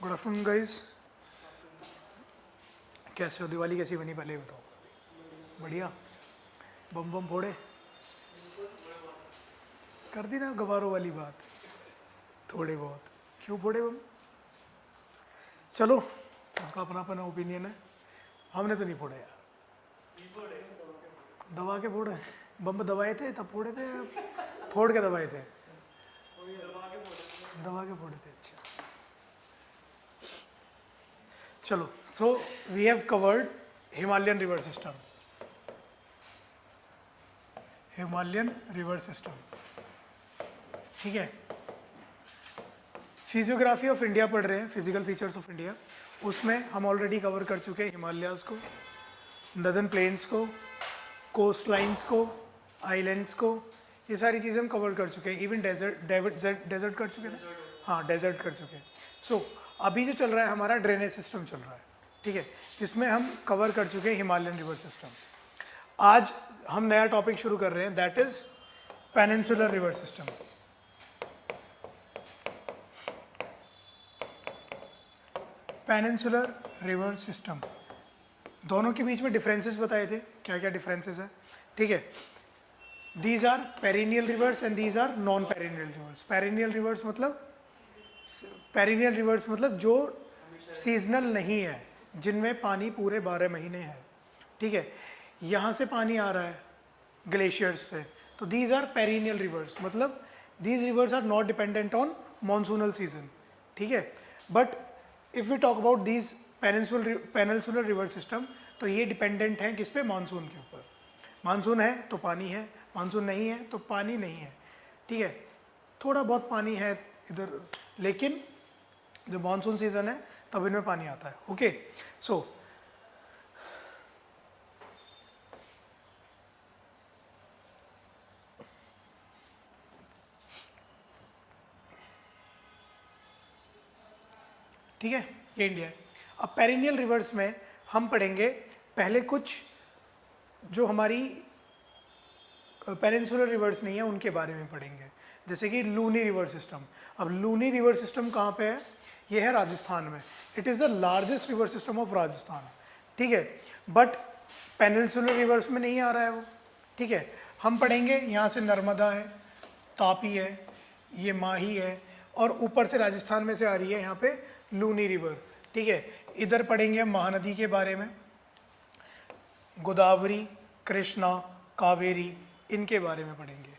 Good afternoon guys, कैसे हो? दिवाली कैसी बनी पहले ये बताओ। बढ़िया। बम बम फोड़े? कर दी ना गवारों वाली बात। थोड़े बहुत क्यों फोड़े बम? चलो, सबका अपना अपना ओपिनियन है। हमने तो नहीं फोड़े यार। दबा के फोड़े? बम दबाए थे तब फोड़े थे या फोड़ के दबाए थे? दबा के फोड़े थे। अच्छा चलो, so we have covered Himalayan river system. Himalayan river system, ठीक है। फिजियोग्राफी ऑफ इंडिया पढ़ रहे हैं, फिजिकल फीचर्स ऑफ इंडिया। उसमें हम ऑलरेडी कवर कर चुके हैं हिमालयाज़ को, नदर्न प्लेन्स को, कोस्ट लाइन्स को, आइलैंड्स को। ये सारी चीज़ें हम कवर कर चुके हैं। इवन डेजर्ट कर चुके हैं ना? हाँ, डेजर्ट कर चुके हैं। सो अभी जो चल रहा है हमारा ड्रेनेज सिस्टम चल रहा है, ठीक है, जिसमें हम कवर कर चुके हैं हिमालयन रिवर सिस्टम। आज हम नया टॉपिक शुरू कर रहे हैं, that is peninsular river system. Peninsular river system, दोनों के बीच में डिफरेंसेस बताए थे, क्या क्या डिफरेंसेस है, ठीक है। These are perennial rivers and these are non perennial rivers. Perennial rivers मतलब जो सीजनल नहीं है, जिनमें पानी पूरे 12 महीने है, ठीक है। यहाँ से पानी आ रहा है ग्लेशियर्स से, तो दीज आर पेरिनियल रिवर्स, मतलब these rivers are not dependent on monsoonal season, ठीक है। But if we talk about these peninsular river system, तो ये डिपेंडेंट हैं किस पे? मानसून के ऊपर। मानसून है तो पानी है, मानसून नहीं है तो पानी नहीं है, ठीक है। थोड़ा बहुत पानी है इधर, लेकिन जब मानसून सीजन है तब इनमें पानी आता है। ओके, सो ठीक है, ये इंडिया है। अब पेरिनियल रिवर्स में हम पढ़ेंगे पहले कुछ जो हमारी पेनिनसुलर रिवर्स नहीं है उनके बारे में पढ़ेंगे, जैसे कि लूनी रिवर सिस्टम। अब लूनी रिवर सिस्टम कहाँ पे है? ये है राजस्थान में। It is the largest river system of Rajasthan, ठीक है। बट पेनिनसुलर रिवर्स में नहीं आ रहा है वो, ठीक है। हम पढ़ेंगे यहाँ से नर्मदा है, तापी है, ये माही है, और ऊपर से राजस्थान में से आ रही है यहाँ पे लूनी रिवर, ठीक है। इधर पढ़ेंगे हम महानदी के बारे में, गोदावरी, कृष्णा, कावेरी, इनके बारे में पढ़ेंगे,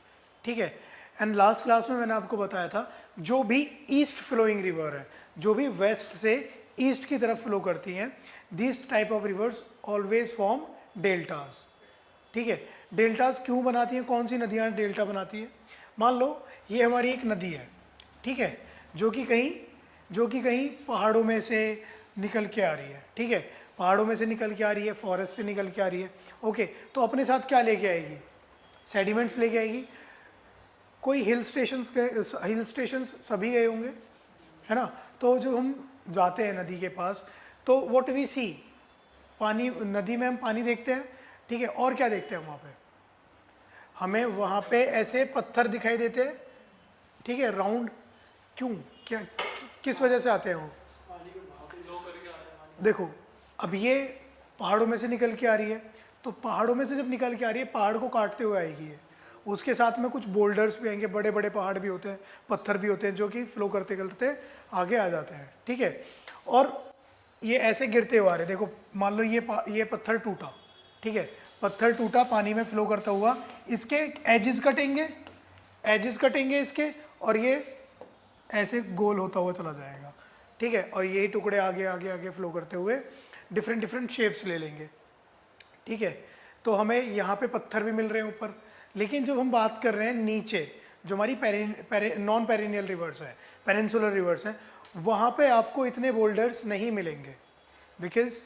ठीक है। एंड लास्ट क्लास में मैंने आपको बताया था जो भी ईस्ट फ्लोइंग रिवर है, जो भी वेस्ट से ईस्ट की तरफ फ्लो करती हैं, this type of reverse always form deltas, ठीक है। डेल्टाज क्यों बनाती हैं? कौन सी नदियाँ डेल्टा बनाती हैं? मान लो ये हमारी एक नदी है, ठीक है, जो कि कहीं पहाड़ों में से निकल के आ रही है, ठीक है। पहाड़ों में से निकल के आ रही है, फॉरेस्ट से निकल के आ रही है, ओके। तो अपने साथ क्या लेके आएगी? सेडिमेंट्स लेके आएगी। कोई हिल स्टेशंस सभी गए होंगे, है ना? तो जो हम जाते हैं नदी के पास, तो व्हाट वी सी, पानी, नदी में हम पानी देखते हैं, ठीक है। और क्या देखते हैं वहाँ पे? हमें वहाँ पे ऐसे पत्थर दिखाई देते हैं, ठीक है, राउंड। क्यों? क्या, किस वजह से आते हैं वो? देखो, अब ये पहाड़ों में से निकल के आ रही है, तो पहाड़ों में से जब निकल के आ रही है, पहाड़ को काटते हुए आएगी ये। उसके साथ में कुछ बोल्डर्स भी आएंगे, बड़े बड़े पहाड़ भी होते हैं, पत्थर भी होते हैं, जो कि फ्लो करते करते आगे आ जाते हैं, ठीक है। और ये ऐसे गिरते हुए आ रहे, देखो मान लो ये पत्थर टूटा, ठीक है, पत्थर टूटा पानी में फ्लो करता हुआ, इसके एजेस कटेंगे इसके, और ये ऐसे गोल होता हुआ चला जाएगा, ठीक है। और यही टुकड़े आगे आगे आगे फ्लो करते हुए डिफरेंट शेप्स ले लेंगे, ठीक है। तो हमें यहाँ पे पत्थर भी मिल रहे हैं ऊपर, लेकिन जब हम बात कर रहे हैं नीचे, जो हमारी नॉन पेरिनियल रिवर्स है, पेनिनसुलर रिवर्स है, वहाँ पे आपको इतने बोल्डर्स नहीं मिलेंगे, बिकॉज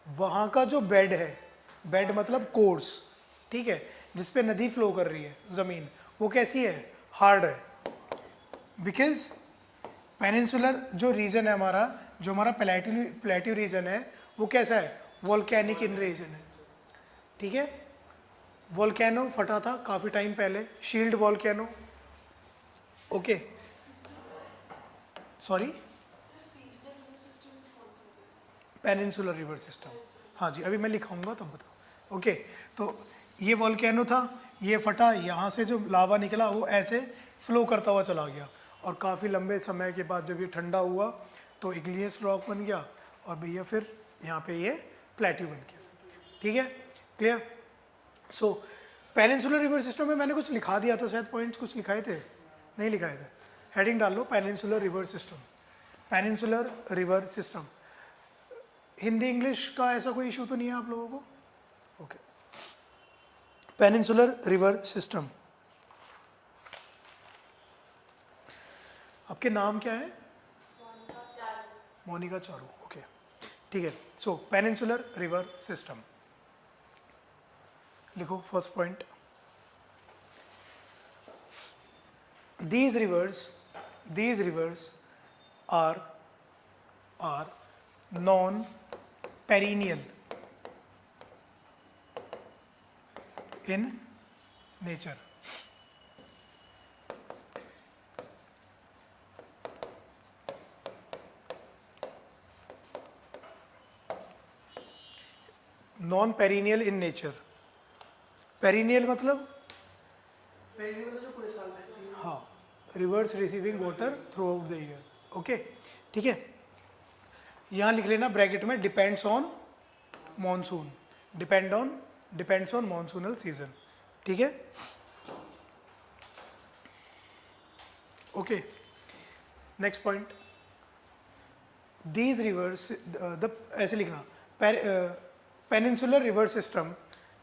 वहाँ का जो बेड है, बेड मतलब कोर्स, ठीक है, जिस पे नदी फ्लो कर रही है, ज़मीन, वो कैसी है? हार्ड है। बिकॉज पेनिनसुलर जो रीजन है हमारा, जो हमारा प्लेट्यू रीजन है, वो कैसा है? वोल्केनिक इन रीजन है, ठीक है। वोल्केनो फटा था काफ़ी टाइम पहले, shield volcano, okay. Sorry, peninsular river system. हाँ जी, अभी मैं लिखाऊंगा तब बताओ। ओके, तो ये वॉल्केनो था, ये फटा, यहाँ से जो लावा निकला वो ऐसे फ्लो करता हुआ चला गया, और काफ़ी लंबे समय के बाद जब ये ठंडा हुआ तो इग्नियस रॉक बन गया, और भैया फिर यहाँ पे ये प्लेट्यू बन गया। ठीक है, क्लियर। सो पेनिनसुलर रिवर सिस्टम में मैंने कुछ लिखा दिया था शायद, पॉइंट्स कुछ लिखाए थे, नहीं लिखाए थे। हेडिंग डाल लो, peninsular river system. Peninsular river system, Hindi English का ऐसा कोई इशू तो नहीं है आप लोगों को? Okay, peninsular river system. आपके नाम क्या है? मोनिका चारू। ओके, ठीक है। सो पेनिनसुलर रिवर सिस्टम लिखो। First point, these rivers are non-perennial in nature. Non-perennial in nature. Perennial मतलब जो पूरे साल बहती है। हाँ, reverse receiving water through out the year. Okay, ठीक है। यहाँ लिख लेना ब्रैकेट में, depends on monsoon, depends on monsoonal season. ठीक है, okay. Next point, these rivers, ऐसे लिखना, peninsular river system,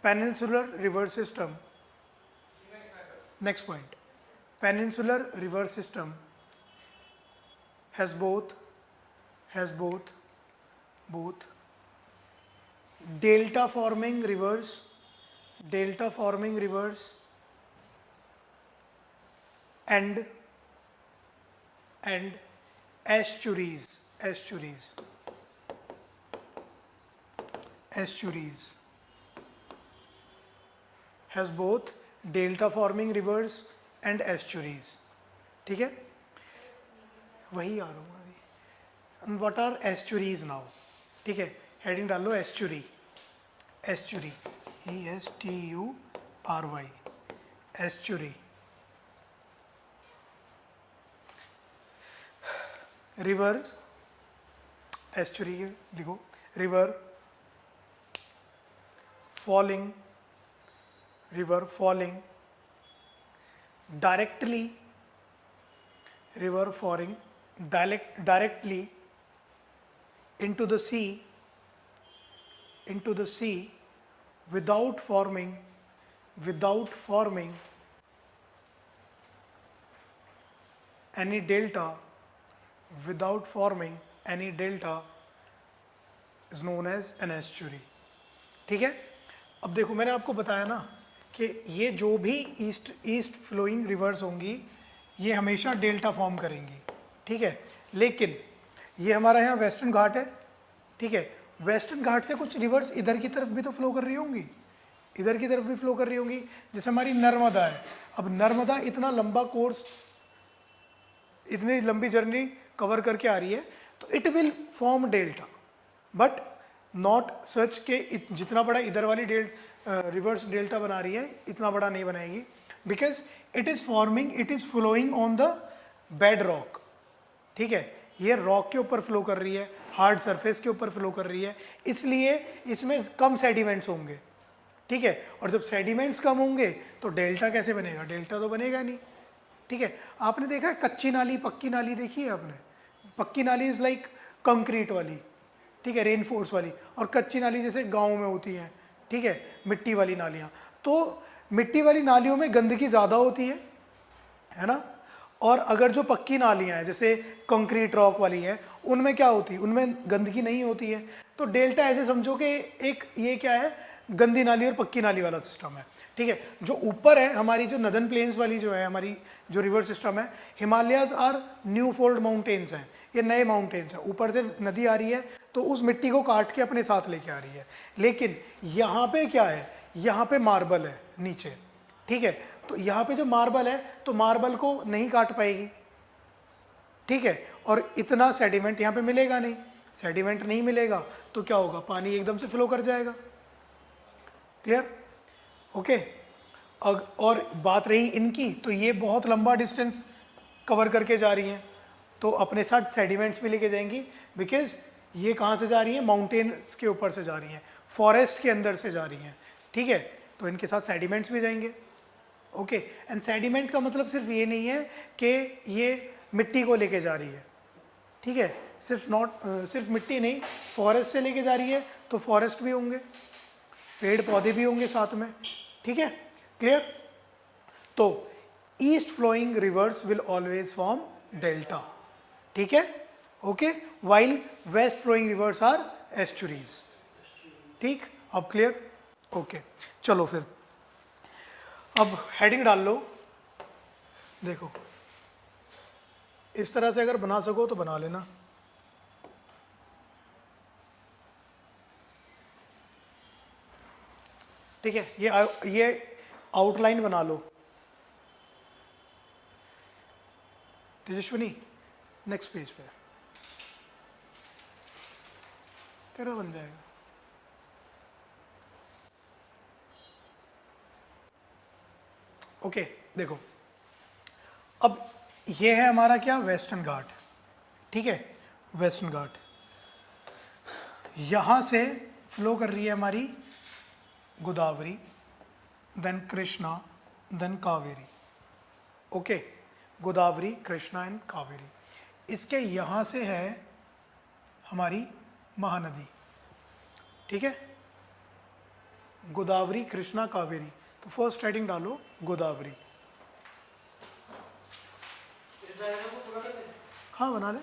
peninsular river system. Next point, peninsular river system has both delta forming rivers and estuaries. Has both delta forming reverse and estuaries. ठीक है, वही आ रहा हूँ अभी। What are estuaries now? ठीक है, हेडिंग डाल लो, estuary, ESTURY, estuary. Reverse, estuary लिखो, river falling directly into the sea without forming any delta, is known as an estuary। ठीक है, अब देखो मैंने आपको बताया ना कि ये जो भी ईस्ट फ्लोइंग रिवर्स होंगी ये हमेशा डेल्टा फॉर्म करेंगी। ठीक है, लेकिन ये हमारा यहाँ वेस्टर्न घाट है। ठीक है, वेस्टर्न घाट से कुछ रिवर्स इधर की तरफ भी तो फ्लो कर रही होंगी, इधर की तरफ भी फ्लो कर रही होंगी। जैसे हमारी नर्मदा है, अब नर्मदा इतना लंबा कोर्स, इतनी लंबी जर्नी कवर करके आ रही है, तो it will form delta, but not such के जितना बड़ा इधर वाली रिवर्स डेल्टा बना रही है इतना बड़ा नहीं बनाएगी, because it is flowing on the bedrock. ठीक है, ये रॉक के ऊपर फ्लो कर रही है, हार्ड सरफेस के ऊपर फ्लो कर रही है, इसलिए इसमें कम सेडिमेंट्स होंगे। ठीक है, और जब सेडिमेंट्स कम होंगे तो डेल्टा कैसे बनेगा? डेल्टा तो बनेगा नहीं। ठीक है, आपने देखा है कच्ची नाली पक्की नाली देखी है आपने? पक्की नाली इज लाइक कंक्रीट वाली, ठीक है, रेनफोर्स वाली, और कच्ची नाली जैसे गाँव में होती हैं, ठीक है, मिट्टी वाली नालियाँ। तो मिट्टी वाली नालियों में गंदगी ज़्यादा होती है ना, और अगर जो पक्की नालियाँ हैं जैसे कंक्रीट रॉक वाली हैं उनमें क्या होती है? उनमें गंदगी नहीं होती है। तो डेल्टा ऐसे समझो कि एक ये क्या है, गंदी नाली और पक्की नाली वाला सिस्टम है। ठीक है, जो ऊपर है हमारी जो नदर्न प्लेन्स वाली जो है हमारी जो रिवर सिस्टम है, Himalayas are new fold mountains हैं, ये नए माउंटेन्स हैं, ऊपर से नदी आ रही है तो उस मिट्टी को काट के अपने साथ लेके आ रही है। लेकिन यहाँ पे क्या है, यहाँ पे मार्बल है नीचे। ठीक है, तो यहाँ पे जो मार्बल है तो मार्बल को नहीं काट पाएगी। ठीक है, और इतना सेडिमेंट यहाँ पे मिलेगा नहीं, सेडिमेंट नहीं मिलेगा तो क्या होगा, पानी एकदम से फ्लो कर जाएगा। क्लियर? ओके। और बात रही इनकी, तो ये बहुत लंबा डिस्टेंस कवर करके जा रही हैं, तो अपने साथ सेडिमेंट्स भी लेके जाएंगी, बिकॉज ये कहाँ से जा रही हैं, माउंटेन्स के ऊपर से जा रही हैं, फॉरेस्ट के अंदर से जा रही हैं। ठीक है, तो इनके साथ सेडिमेंट्स भी जाएंगे। ओके, एंड सेडिमेंट का मतलब सिर्फ ये नहीं है कि ये मिट्टी को लेके जा रही है। ठीक है, सिर्फ मिट्टी नहीं, फॉरेस्ट से लेके जा रही है तो फॉरेस्ट भी होंगे, पेड़ पौधे भी होंगे साथ में। ठीक है, क्लियर? तो east flowing rivers will always form delta. ठीक है, okay, while west flowing rivers are estuaries. ठीक, अब क्लियर? ओके, चलो फिर अब हेडिंग डाल लो। देखो, इस तरह से अगर बना सको तो बना लेना। ठीक है, ये आउटलाइन बना लो। तेजस्विनी, नेक्स्ट पेज पे तेरा बन जाएगा। ओके, देखो, अब ये है हमारा क्या, वेस्टर्न घाट। ठीक है, वेस्टर्न घाट यहाँ से फ्लो कर रही है हमारी Godavari, then Krishna, then Kaveri. Okay, Godavari, Krishna and Kaveri. इसके यहाँ से है हमारी महानदी। ठीक है, गोदावरी, कृष्णा, कावेरी। तो फर्स्ट हेडिंग डालो गोदावरी। इस डायग्राम को पूरा कर दें। हाँ, बना ले।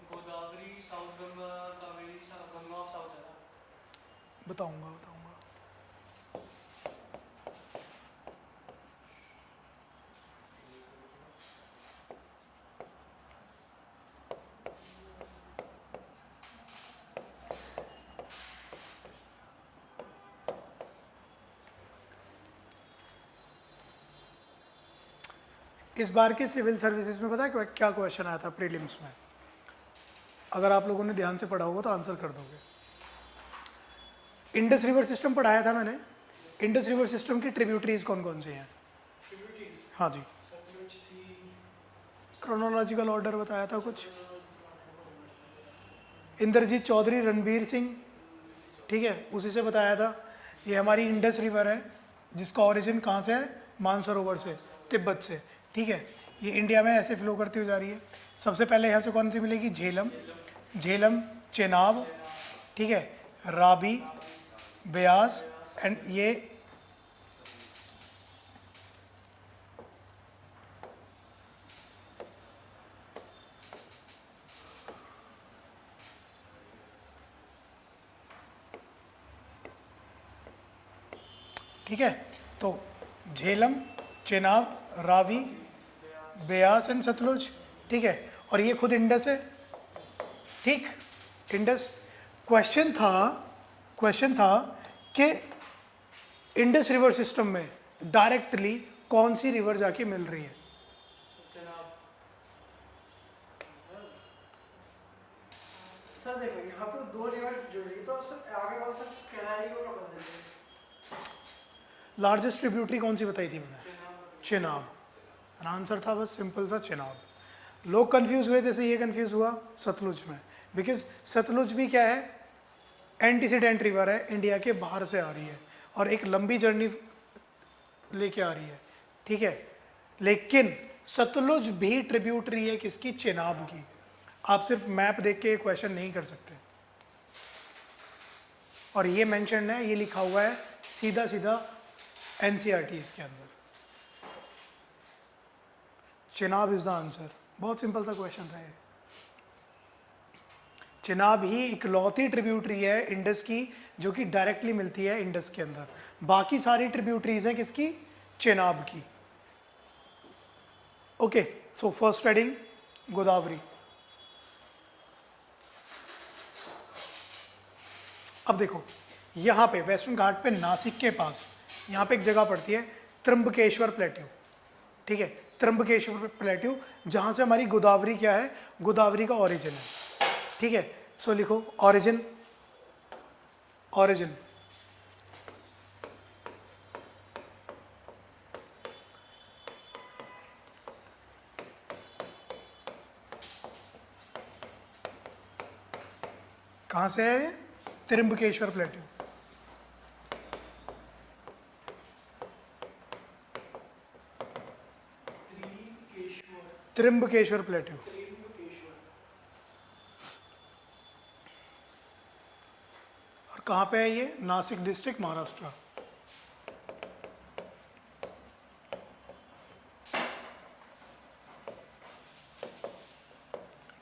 Godavari south Ganga, Kaveri Ganga of south है ना। बताऊंगा। इस बार के सिविल सर्विसेज में पता है क्या क्वेश्चन आया था प्रीलिम्स में? अगर आप लोगों ने ध्यान से पढ़ा होगा तो आंसर कर दोगे। इंडस रिवर सिस्टम पढ़ाया था मैंने। इंडस रिवर सिस्टम की ट्रिब्यूटरीज कौन कौन सी हैं? हाँ जी, सतलुज थी। क्रोनोलॉजिकल ऑर्डर बताया था कुछ। इंद्रजीत चौधरी, रणबीर सिंह, ठीक है, उसी से बताया था। ये हमारी इंडस रिवर है जिसका ओरिजिन कहाँ से है? मानसरोवर से, तिब्बत से। ठीक है, ये इंडिया में ऐसे फ्लो करती हुई जा रही है। सबसे पहले यहाँ से कौन सी मिलेगी? झेलम, चेनाब, ठीक है, राबी, ब्यास एंड ये ठीक है। तो झेलम, चेनाब, रावी, ब्यास एंड सतलुज। ठीक है, और ये खुद इंडस है। ठीक, इंडस। क्वेश्चन था कि इंडस रिवर सिस्टम में डायरेक्टली कौन सी रिवर जाके मिल रही है? सर देखो, यहाँ पे दो रिवर जुड़ेगी तो सर आगे बहुत सर कहलाएगी और बदल देंगे। लार्जेस्ट ट्रिब्यूटरी कौन सी बताई थी मैंने? चेनाब। आंसर था बस सिंपल सा चेनाब। लोग कंफ्यूज हुए, जैसे ये कंफ्यूज हुआ सतलुज में, बिकॉज सतलुज भी क्या है? एंटीसीडेंट रिवर है, इंडिया के बाहर से आ रही है और एक लंबी जर्नी लेके आ रही है। ठीक है, लेकिन सतलुज भी ट्रिब्यूटरी है किसकी? चेनाब की। आप सिर्फ मैप देख के क्वेश्चन नहीं कर सकते। और ये मेंशन है, ये लिखा हुआ है सीधा सीधा एनसीईआरटी के अंदर। Chenab is the answer. बहुत सिंपल सा क्वेश्चन था ये। चेनाब ही इकलौती ट्रिब्यूटरी है इंडस की जो कि डायरेक्टली मिलती है इंडस के अंदर। बाकी सारी ट्रिब्यूटरीज हैं किसकी? चेनाब की। Okay, so first heading Godavari. अब देखो यहाँ पे वेस्टर्न घाट पे नासिक के पास यहाँ पे एक जगह पड़ती है त्र्यंबकेश्वर प्लेट्यू, ठीक है, त्र्यंबकेश्वर प्लेट्यू, जहाँ से हमारी गोदावरी क्या है, गोदावरी का ओरिजिन है, ठीक है। सो लिखो ओरिजिन, ओरिजिन कहाँ से है, त्र्यंबकेश्वर प्लेट्यू। त्र्यंबकेश्वर प्लेट्यू। और कहाँ पे है ये, नासिक डिस्ट्रिक्ट, महाराष्ट्र।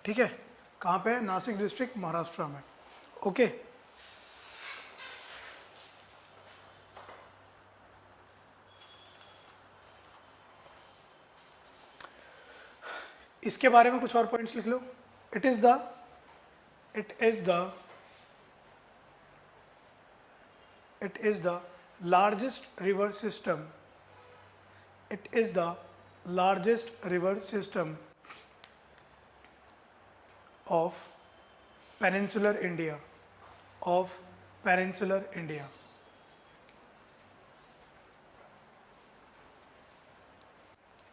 ठीक है, कहाँ पे है, नासिक डिस्ट्रिक्ट, महाराष्ट्र में। ओके, इसके बारे में कुछ और पॉइंट्स लिख लो। It is the largest river system, it is the largest river system of peninsular India,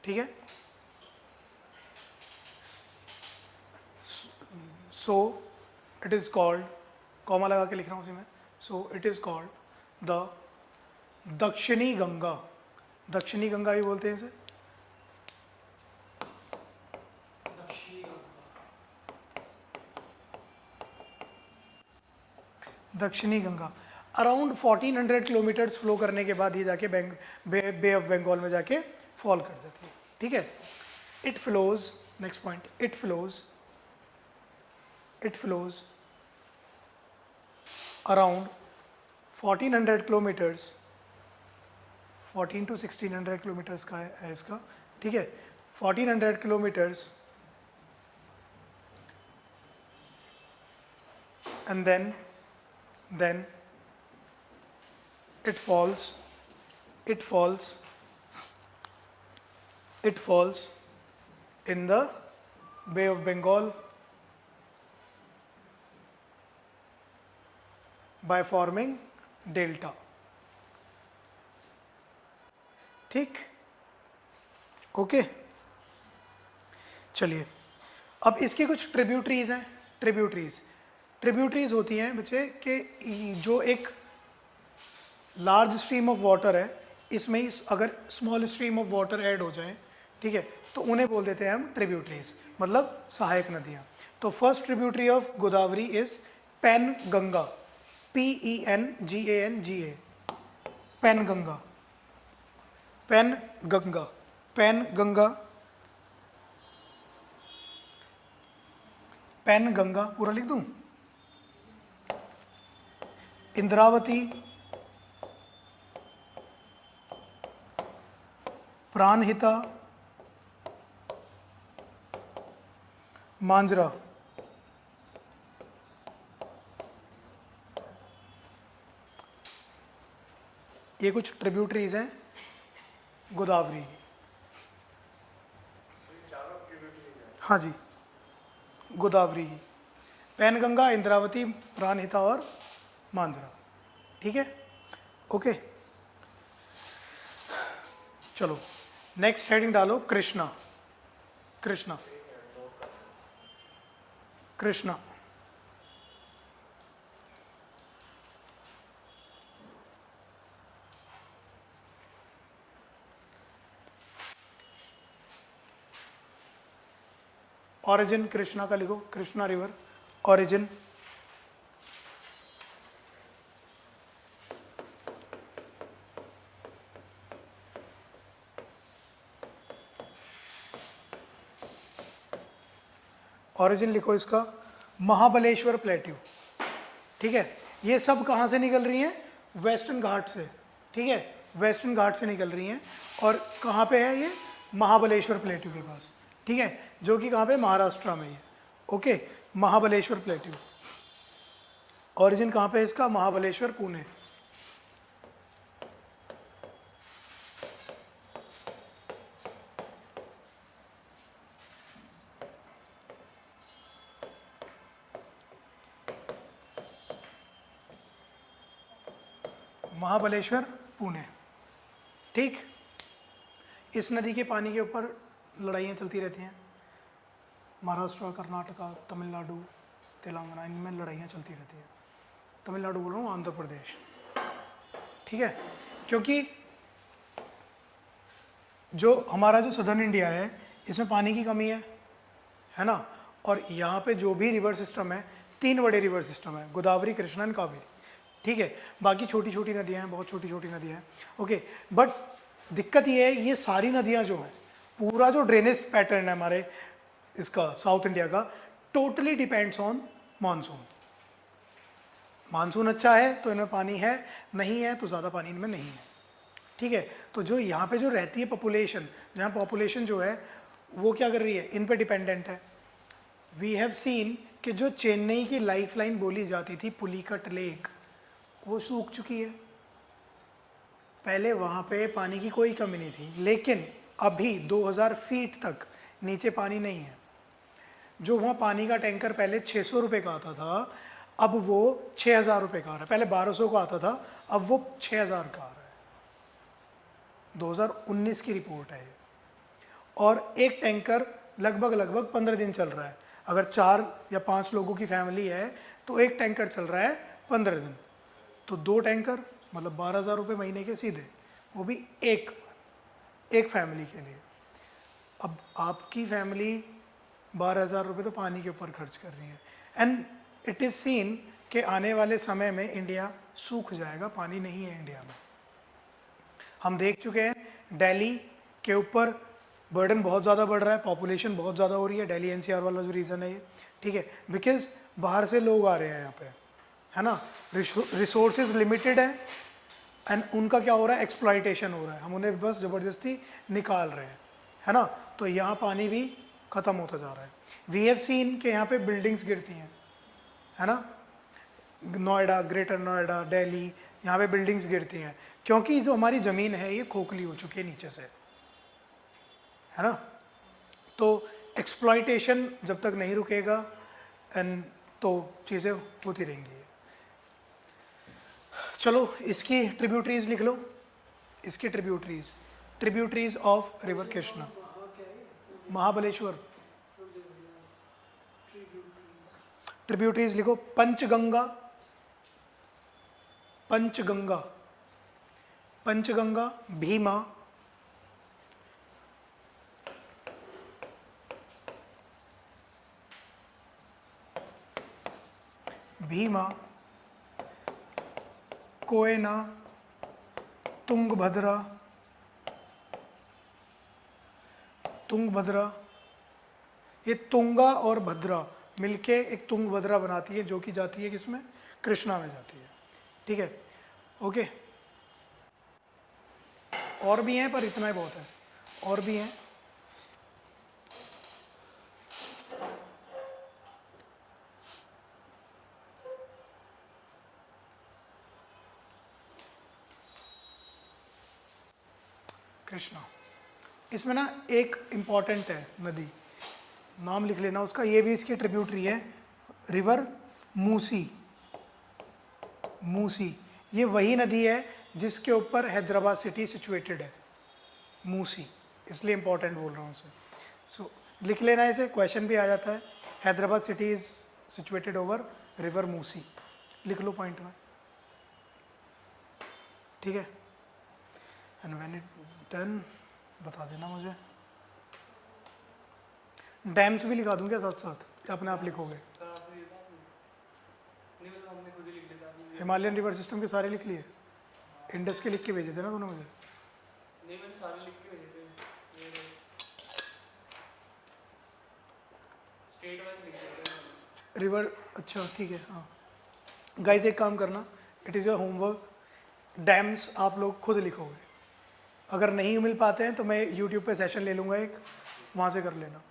ठीक है। So it is called, comma लगा के लिख रहा हूँ उसी में, so it is called the दक्षिणी गंगा, दक्षिणी गंगा ही बोलते हैं इसे, दक्षिणी गंगा। अराउंड 1400 किलोमीटर्स फ्लो करने के बाद ये जाके बे ऑफ बंगाल में जाके फॉल कर जाती है, ठीक है। It flows, next point, it flows around 1400 kilometres, 14 to 1600 kilometres का है इसका, ठीक है, 1400 kilometres, and then it falls in the Bay of Bengal by forming delta, ठीक, ओके। चलिए अब इसके कुछ ट्रिब्यूटरीज हैं। ट्रिब्यूटरीज होती हैं बच्चे कि जो एक लार्ज स्ट्रीम ऑफ वाटर है, इसमें ही अगर small stream of water add हो जाए, ठीक है, तो उन्हें बोल देते हैं हम ट्रिब्यूटरीज, मतलब सहायक नदियाँ। तो first tributary of Godavari is Penganga, PENGANGA, Penganga पूरा लिख दूं, इंद्रावती, प्राणहिता, मांजरा, ये कुछ ट्रिब्यूटरीज हैं गोदावरी की। हाँ जी, गोदावरी की, पैनगंगा, इंद्रावती, प्राणहिता और मांजरा, ठीक है, ओके। चलो नेक्स्ट हेडिंग डालो, कृष्णा। ऑरिजिन कृष्णा का लिखो, कृष्णा रिवर ऑरिजिन, ऑरिजिन लिखो इसका महाबलेश्वर प्लेट्यू, ठीक है। ये सब कहाँ से निकल रही हैं, वेस्टर्न घाट से, ठीक है, वेस्टर्न घाट से निकल रही हैं। और कहाँ पे है ये, महाबलेश्वर प्लेट्यू के पास, ठीक है, जो कि कहाँ पे, महाराष्ट्र में है। ओके, महाबलेश्वर प्लेट्यू, ओरिजिन कहाँ पे है इसका, महाबलेश्वर, पुणे। महाबलेश्वर, पुणे। ठीक, इस नदी के पानी के ऊपर लड़ाइयाँ चलती रहती हैं। महाराष्ट्र, कर्नाटका, तमिलनाडु, तेलंगाना, इनमें लड़ाइयाँ चलती रहती हैं। तमिलनाडु बोल रहा हूँ, आंध्र प्रदेश। ठीक है, क्योंकि जो हमारा जो सदर्न इंडिया है इसमें पानी की कमी है ना। और यहाँ पे जो भी रिवर सिस्टम है, 3 बड़े रिवर सिस्टम है, गोदावरी, कृष्णा एंड कावेरी। ठीक है, बाकी छोटी छोटी नदियाँ हैं, बहुत छोटी छोटी नदियाँ हैं। ओके, बट दिक्कत ये है, ये सारी नदियाँ जो हैं, पूरा जो ड्रेनेज पैटर्न है हमारे इसका साउथ इंडिया का, totally depends on monsoon. Monsoon अच्छा है तो इनमें पानी है, नहीं है तो ज़्यादा पानी इनमें नहीं है। ठीक है, तो जो यहाँ पे जो रहती है पॉपुलेशन, जहाँ पॉपुलेशन जो है वो क्या कर रही है, इन पे डिपेंडेंट है। वी हैव सीन कि जो चेन्नई की लाइफलाइन बोली जाती थी, पुलिकट लेक, वो सूख चुकी है। पहले वहाँ पे पानी की कोई कमी नहीं थी, लेकिन अभी 2000 फीट तक नीचे पानी नहीं है। जो वहाँ पानी का टैंकर पहले 600 रुपये का आता था, अब वो 6000 रुपये का आ रहा है। पहले 1200 का आता था, अब वो 6000 का आ रहा है। 2019 की रिपोर्ट है। और एक टैंकर लगभग 15 दिन चल रहा है। अगर 4 या 5 लोगों की फैमिली है तो एक टैंकर चल रहा है 15 दिन, तो 2 टैंकर मतलब 12,000 रुपये महीने के सीधे, वो भी एक फैमिली के लिए। अब आपकी फैमिली 12,000 रुपये तो पानी के ऊपर खर्च कर रही है। एंड इट इज़ सीन कि आने वाले समय में इंडिया सूख जाएगा, पानी नहीं है इंडिया में। हम देख चुके हैं दिल्ली के ऊपर बर्डन बहुत ज़्यादा बढ़ रहा है, पॉपुलेशन बहुत ज़्यादा हो रही है। दिल्ली एनसीआर वाला जो रीज़न है ये, ठीक है, बिकॉज बाहर से लोग आ रहे हैं यहाँ पे, है ना। रिसोर्सेज लिमिटेड है एंड उनका क्या हो रहा है, एक्सप्लॉइटेशन हो रहा है। हम उन्हें बस ज़बरदस्ती निकाल रहे हैं, है ना। तो यहाँ पानी भी ख़त्म होता जा रहा है। वी हैव सीन कि यहाँ पे बिल्डिंग्स गिरती हैं, है ना। नोएडा, ग्रेटर नोएडा, दिल्ली, यहाँ पे बिल्डिंग्स गिरती हैं क्योंकि जो हमारी ज़मीन है ये खोखली हो चुकी है नीचे से, है ना। तो एक्सप्लॉइटेशन जब तक नहीं रुकेगा एंड तो चीज़ें होती रहेंगी। चलो इसकी ट्रिब्यूटरीज लिख लो, इसकी tributaries of river Krishna. Mahabaleshwar, tributaries लिखो, पंचगंगा, भीमा, कोयना, तुंगभद्रा, ये तुंगा और भद्रा मिलके एक तुंगभद्रा बनाती है, जो कि जाती है किसमें, कृष्णा में जाती है। ठीक है, ओके। और भी हैं पर इतना ही बहुत है, और भी हैं। कृष्णा, इसमें ना एक इम्पॉर्टेंट है नदी, नाम लिख लेना उसका, ये भी इसकी ट्रिब्यूटरी है, रिवर मूसी। ये वही नदी है जिसके ऊपर हैदराबाद सिटी सिचुएटेड है, मूसी, इसलिए इम्पोर्टेंट बोल रहा हूँ उसे। सो लिख लेना इसे, क्वेश्चन भी आ जाता है। Hyderabad city is situated over river Musi, लिख लो पॉइंट में, ठीक है। एंड व्हेन इट डन बता देना मुझे। डैम्स भी लिखा दूँ क्या साथ साथ, या अपने आप लिखोगे? हिमालयन रिवर सिस्टम के सारे लिख लिए? इंडस के लिख के भेजे थे ना तूने मुझे? नहीं, मैंने सारे लिख के भेजे थे, स्टेट वाइज लिखे थे रिवर। अच्छा ठीक है, हाँ। गाइस एक काम करना, it is your homework, dams आप लोग खुद लिखोगे। अगर नहीं मिल पाते हैं तो मैं यूट्यूब पे सेशन ले लूँगा एक, वहाँ से कर लेना।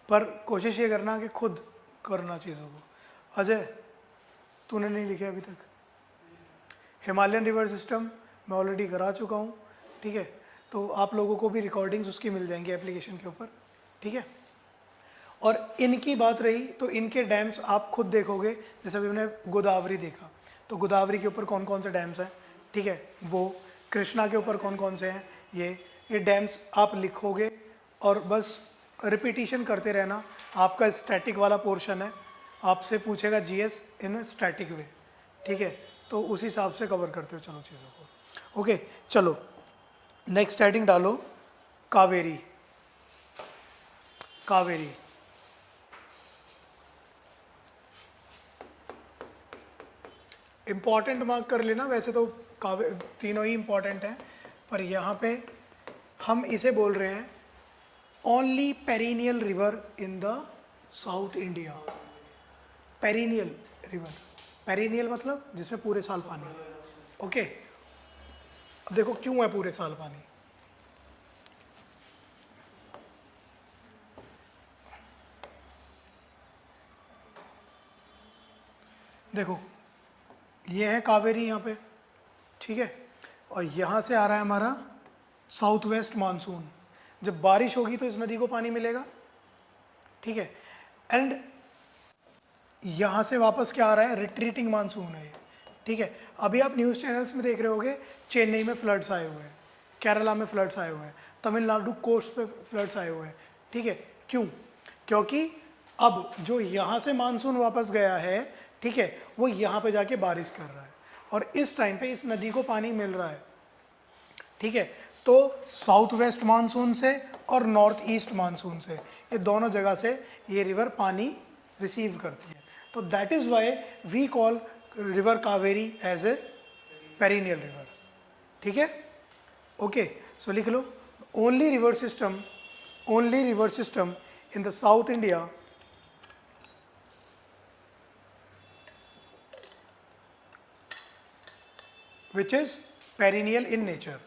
पर कोशिश ये करना कि खुद करना चीज़ों को। अजय, तूने नहीं लिखे अभी तक? हिमालयन रिवर सिस्टम मैं ऑलरेडी करा चुका हूँ, ठीक है। तो आप लोगों को भी रिकॉर्डिंग्स उसकी मिल जाएंगी एप्लीकेशन के ऊपर, ठीक है। और इनकी बात रही तो इनके डैम्स आप खुद देखोगे, जैसे अभी हमने गोदावरी देखा, तो गोदावरी के ऊपर कौन कौन से डैम्स हैं, ठीक है। वो कृष्णा के ऊपर कौन कौन से हैं, ये डैम्स आप लिखोगे और बस रिपीटिशन करते रहना। आपका स्टैटिक वाला पोर्शन है, आपसे पूछेगा जीएस इन स्टैटिक वे, ठीक है। तो उस हिसाब से कवर करते हो चलो चीज़ों को। ओके चलो नेक्स्ट हेडिंग डालो, कावेरी। कावेरी इम्पॉर्टेंट मार्क कर लेना, वैसे तो तीनों ही इम्पॉर्टेंट हैं, पर यहाँ पे हम इसे बोल रहे हैं only perennial river in the south India. Perennial river, perennial मतलब जिसमें पूरे साल पानी है। ओके, अब देखो क्यों है पूरे साल पानी। देखो ये है कावेरी यहाँ पे, ठीक है, और यहाँ से आ रहा है हमारा साउथ वेस्ट मानसून। जब बारिश होगी तो इस नदी को पानी मिलेगा, ठीक है। एंड यहाँ से वापस क्या आ रहा है, रिट्रीटिंग मानसून है ये, ठीक है। अभी आप न्यूज़ चैनल्स में देख रहे होगे चेन्नई में फ्लड्स आए हुए हैं, केरला में फ्लड्स आए हुए हैं, तमिलनाडु कोस्ट पे फ्लड्स आए हुए हैं, ठीक है। क्यों? क्योंकि अब जो यहाँ से मानसून वापस गया है, ठीक है, वो यहाँ पे जाके बारिश कर रहा है और इस टाइम पे इस नदी को पानी मिल रहा है, ठीक है। तो साउथ वेस्ट मानसून से और नॉर्थ ईस्ट मानसून से, ये दोनों जगह से ये रिवर पानी रिसीव करती है। तो that is why we call river Kaveri as a perennial river, ठीक है। ओके, सो लिख लो, only river system in the south India which is perennial in nature,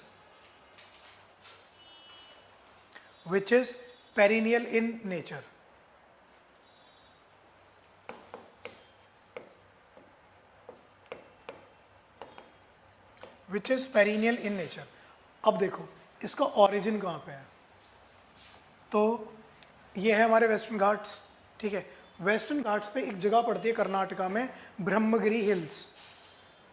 which is perennial in nature, which is perennial in nature। अब देखो इसका origin कहाँ पे है, तो ये है हमारे वेस्टर्न घाट्स, ठीक है। वेस्टर्न घाट्स पे एक जगह पड़ती है कर्नाटका में, ब्रह्मगिरी हिल्स,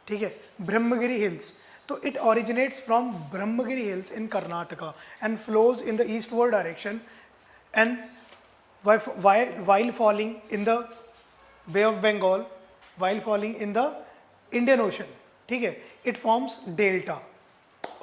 ठीक है, ब्रह्मगिरी हिल्स। तो it originates from Brahmagiri hills in Karnataka and flows in the eastward direction and while falling in the Bay of Bengal, while falling in the Indian Ocean, ठीक है, it forms delta।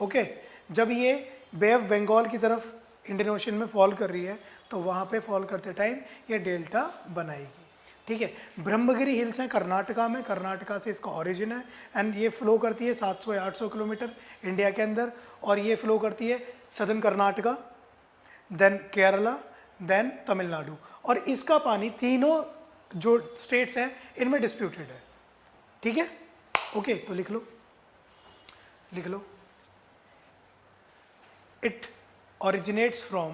ओके, जब ये बे of Bengal की तरफ Indian ocean में fall कर रही है तो वहाँ पे फॉल करते टाइम ये डेल्टा बनाएगी, ठीक है। ब्रह्मगिरी हिल्स हैं कर्नाटका में, कर्नाटका से इसका ओरिजिन है एंड ये फ्लो करती है 700 या 800 किलोमीटर इंडिया के अंदर, और ये फ्लो करती है southern Karnataka, then Kerala, then Tamil Nadu, और इसका पानी तीनों जो स्टेट्स हैं इनमें डिस्प्यूटेड है, ठीक है। ओके, तो लिख लो, लिख लो, it originates from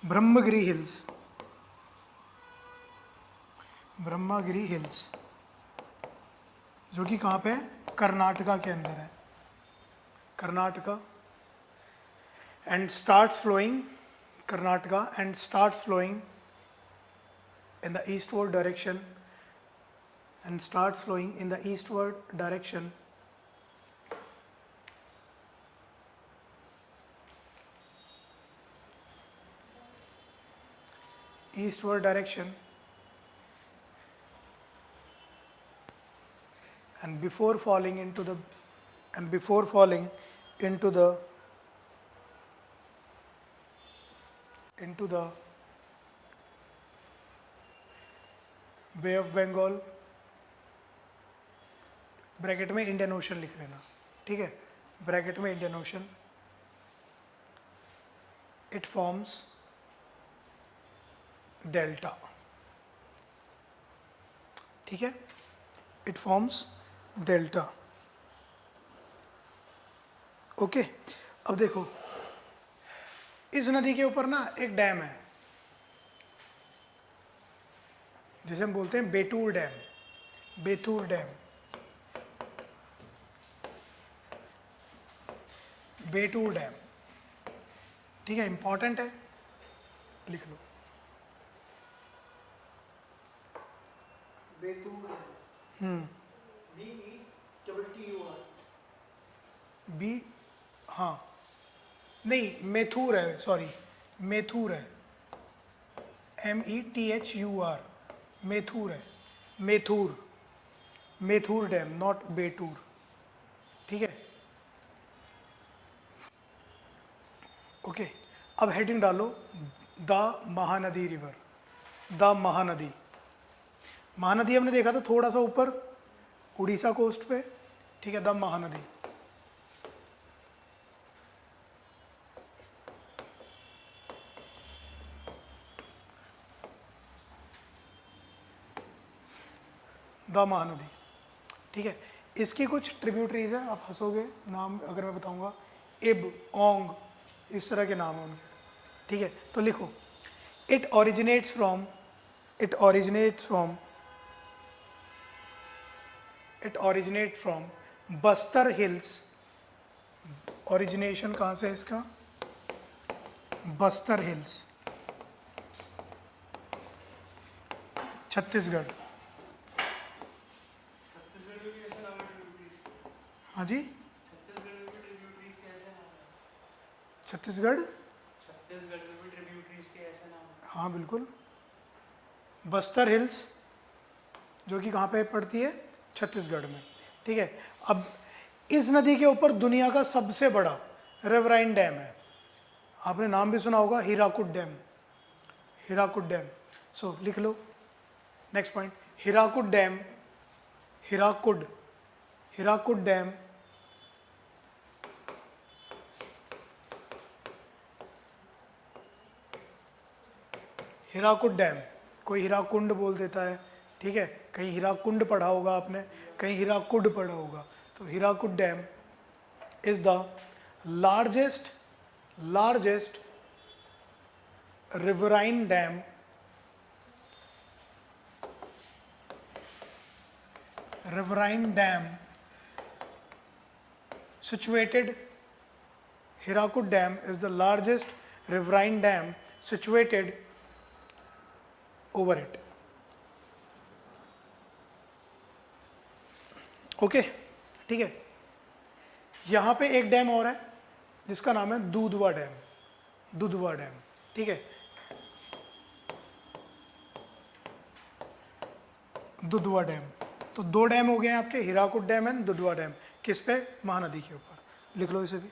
Brahmagiri hills, जो कि कहाँ पे है, कर्नाटका के अंदर है, Karnataka, and starts flowing Karnataka and starts flowing in the eastward direction and starts flowing in the eastward direction and before falling into the bay of Bengal, bracket में इंडियन ओशन लिख लेना, ठीक है, ब्रैकेट में Indian ocean, it forms delta, ठीक है। It forms delta. Okay, अब देखो इस नदी के ऊपर ना एक डैम है जिसे हम बोलते हैं बेतूर डैम। बेतूर डैम, बेतूर डैम, ठीक है, इंपॉर्टेंट है, लिख लो। बेतूर BETTUR। बी, हाँ, नहीं मेथूर है, सॉरी, मेथूर है, METHUR, मेथूर है, मेथूर, मेथूर डैम, नॉट बेतूर, ठीक है। ओके, अब हेडिंग डालो, the Mahanadi river. The Mahanadi, Mahanadi हमने देखा था थोड़ा सा ऊपर उड़ीसा कोस्ट पे, ठीक है, द महानदी। द महानदी, ठीक है। इसकी कुछ ट्रिब्यूटरीज हैं, आप हंसोगे नाम अगर मैं बताऊंगा, इब, ओंग, इस तरह के नाम हैं उनके, ठीक है। तो लिखो, it originates from, it originate from Bastar hills. Origination कहाँ से है इसका? बस्तर हिल्स, छत्तीसगढ़। छत्तीसगढ़ में भी ऐसा नाम है ट्रिब्यूटरीज? हाँ जी, छत्तीसगढ़ में भी ट्रिब्यूटरीज के ऐसा नाम है? छत्तीसगढ़, छत्तीसगढ़ में भी ट्रिब्यूटरीज के ऐसा नाम है? हाँ बिल्कुल, बस्तर हिल्स जो कि कहाँ पे पड़ती है? छत्तीसगढ़ में, ठीक है। अब इस नदी के ऊपर दुनिया का सबसे बड़ा रिवराइन डैम है, आपने नाम भी सुना होगा, Hirakud dam. Hirakud dam, so लिख लो next point, Hirakud dam, Hirakud, Hirakud dam Hirakud dam, कोई हीराकुंड बोल देता है, ठीक है, कहीं हीराकुंड पढ़ा होगा आपने, कहीं हीराकुड पढ़ा होगा। तो Hirakud dam is the largest riverine dam situated, Hirakud Dam is the largest riverine dam situated over it. Okay, ठीक है। यहाँ पे एक डैम और है जिसका नाम है दूधवा डैम, दुधवा डैम, ठीक है, दुधवा डैम। तो दो डैम हो गए हैं आपके, Hirakud dam and Dudhwa dam. किस पे? महानदी के ऊपर। लिख लो इसे भी।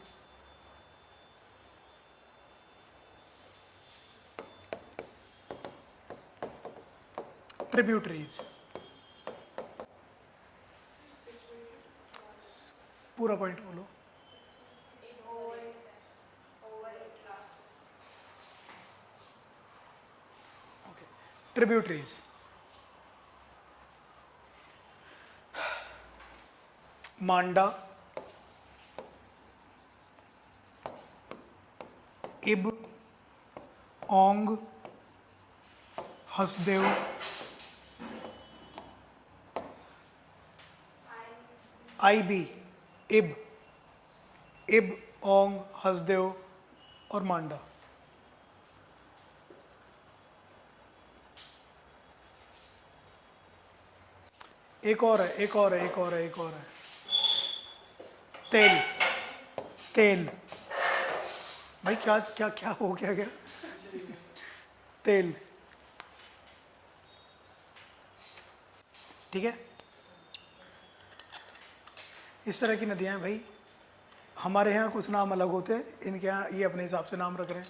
ट्रिब्यूटरीज, पूरा पॉइंट बोलो। ओके, ट्रिब्यूटरीज, मांडा, इब, ओंग, हसदेव, आईबी, इब, ओंग, हसदेव और मांडा। एक और है, तेल, तेल, भाई क्या क्या क्या हो गया? तेल, ठीक है। इस तरह की नदियां हैं भाई, हमारे यहाँ कुछ नाम अलग होते हैं, इनके यहाँ ये अपने हिसाब से नाम रख रहे हैं।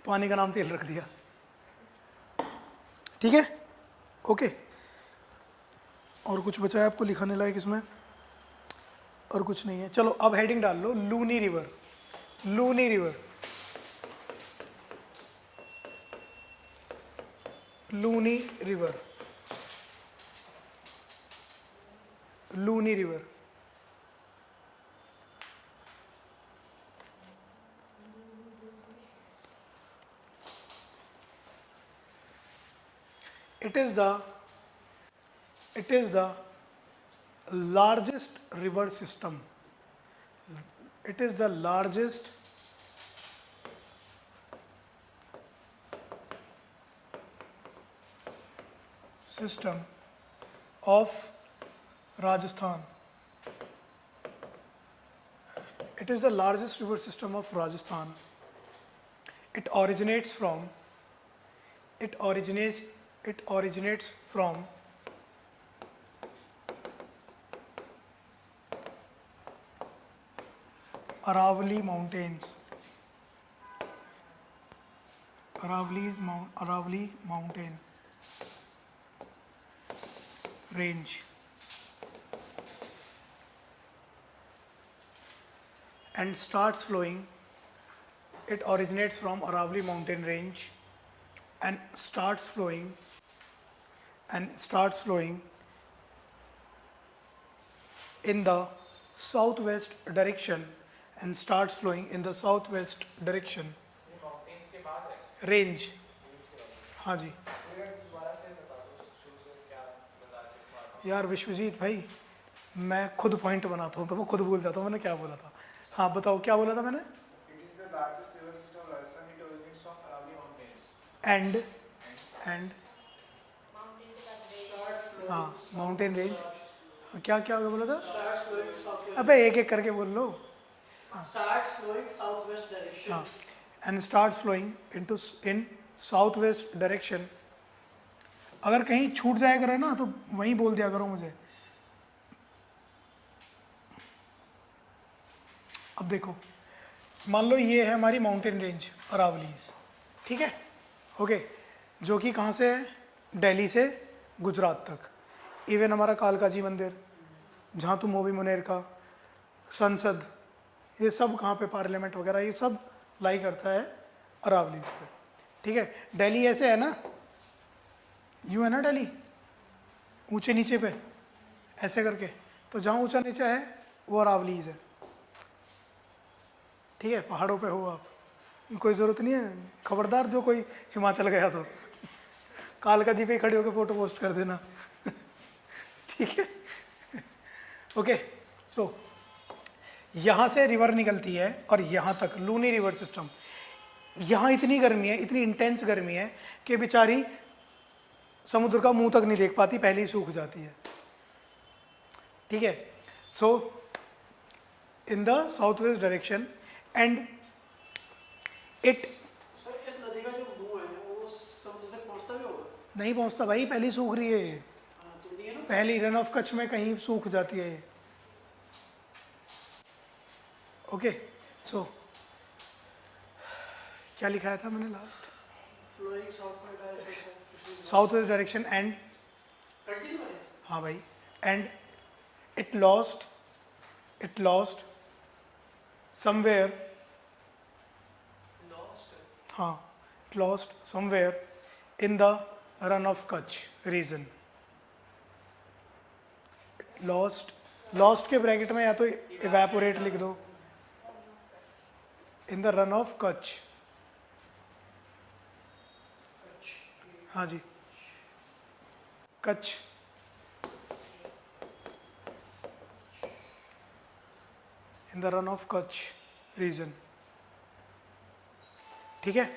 पानी का नाम तेल रख दिया, ठीक है, ओके। और कुछ बचा है आपको लिखाने लायक इसमें? और कुछ नहीं है। चलो अब हेडिंग डाल लो, Luni river. Luni river, Luni river, Luni river. It is the largest river system. It is the largest system of Rajasthan. It is the largest river system of Rajasthan. It originates from Aravalli Mountains. Aravalli Mountain range and starts flowing. It originates from Aravalli Mountain range and starts flowing in the southwest direction and starts flowing in the southwest direction. Range, हाँ जी। यार विश्वजीत भाई, मैं खुद point बनाता हूँ तो मैं खुद भूल जाता हूँ मैंने क्या बोला था। हाँ बताओ क्या बोला था मैंने। एंड हाँ माउंटेन रेंज, क्या क्या बोला था। अबे एक एक करके बोल लो। Starts flowing southwest direction. हाँ, and starts flowing in southwest direction. अगर कहीं छूट जाया करे ना तो वहीं बोल दिया करो मुझे। अब देखो, मान लो ये है हमारी माउंटेन रेंज अरावलीज, ठीक है, ओके, जो कि कहाँ से है, दिल्ली से गुजरात तक। इवन हमारा कालका जी मंदिर, जहाँ तुम मोबी मुनेर का संसद, ये सब कहाँ पे, पार्लियामेंट वगैरह, ये सब लाई करता है अरावलीज पे, ठीक है। दिल्ली ऐसे है ना, यूँ है ना दिल्ली, ऊंचे नीचे पे ऐसे करके, तो जहाँ ऊंचा नीचा है वो अरावलीज है, ठीक है। पहाड़ों पे हो आप, कोई ज़रूरत नहीं है, खबरदार जो कोई हिमाचल गया तो कालका जी पे खड़े होकर फ़ोटो पोस्ट कर देना ठीक है, ओके। सो यहाँ से रिवर निकलती है और यहाँ तक लूनी रिवर सिस्टम। यहाँ इतनी गर्मी है, इतनी इंटेंस गर्मी है कि बेचारी समुद्र का मुंह तक नहीं देख पाती, पहले ही सूख जाती है, ठीक है। So in the south west direction and it, sir इस नदी का जो मुंह है वो समुद्र तक पहुंचता भी होगा? नहीं पहुंचता भाई, पहले ही सूख रही है ये, हाँ, तो नहीं है ना? पहली रन ऑफ कच्छ में कहीं सूख जाती है ये, ओके। सो क्या लिखाया था मैंने last, flowing south direction, south west direction and, continue करें। हाँ भाई, एंड इट लॉस्ट समवेयर, हाँ, it lost somewhere in the Rann of Kutch region. Lost के ब्रैकेट में या तो इवेपोरेट लिख दो, in the Rann of Kutch, हाँ जी, Kutch, in the Rann of Kutch region, ठीक है।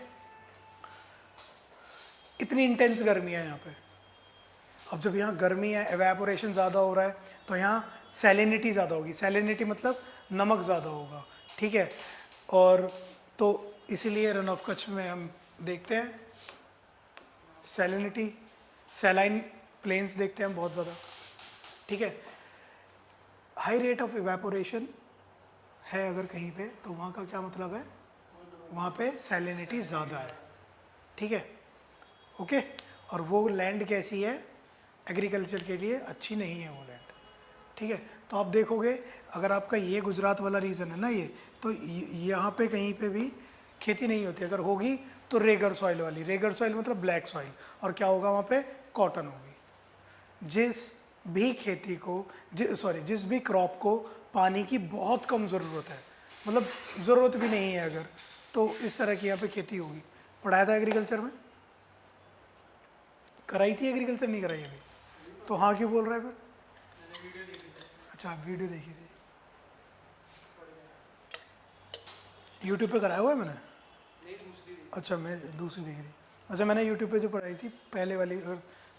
इतनी इंटेंस गर्मी है यहाँ पे। अब जब यहाँ गर्मी है, एवेपोरेशन ज़्यादा हो रहा है, तो यहाँ सैलिनिटी ज़्यादा होगी। सैलिनिटी मतलब नमक ज़्यादा होगा, ठीक है। और तो इसीलिए रन ऑफ कच्छ में हम देखते हैं सैलिनिटी, सैलाइन प्लेन्स देखते हैं हम बहुत ज़्यादा, ठीक है। हाई रेट ऑफ इवेपोरेशन है अगर कहीं पे, तो वहाँ का क्या मतलब है, वहाँ पे सैलिनिटी ज़्यादा है, ठीक है, ओके। और वो लैंड कैसी है, एग्रीकल्चर के लिए अच्छी नहीं है वो लैंड, ठीक है। तो आप देखोगे अगर आपका ये गुजरात वाला रीजन है ना, ये तो यहाँ पे कहीं पे भी खेती नहीं होती, अगर होगी तो रेगर सॉइल वाली, रेगर सॉइल मतलब ब्लैक सॉइल, और क्या होगा वहाँ पे, कॉटन होगी। जिस भी खेती को जिस भी क्रॉप को पानी की बहुत कम ज़रूरत है, मतलब ज़रूरत भी नहीं है अगर, तो इस तरह की यहाँ पे खेती होगी। पढ़ाया था एग्रीकल्चर में, कराई थी एग्रीकल्चर, नहीं कराई अभी? तो हाँ क्यों बोल रहा है फिर? मैंने वीडियो देखी थी। अच्छा आप वीडियो देखी थी, यूट्यूब पे कराया हुआ है मैंने? नहीं, दूसरी थी। अच्छा मैं दूसरी देखी थी। अच्छा मैंने यूट्यूब पे जो पढ़ाई थी पहले वाली, अगर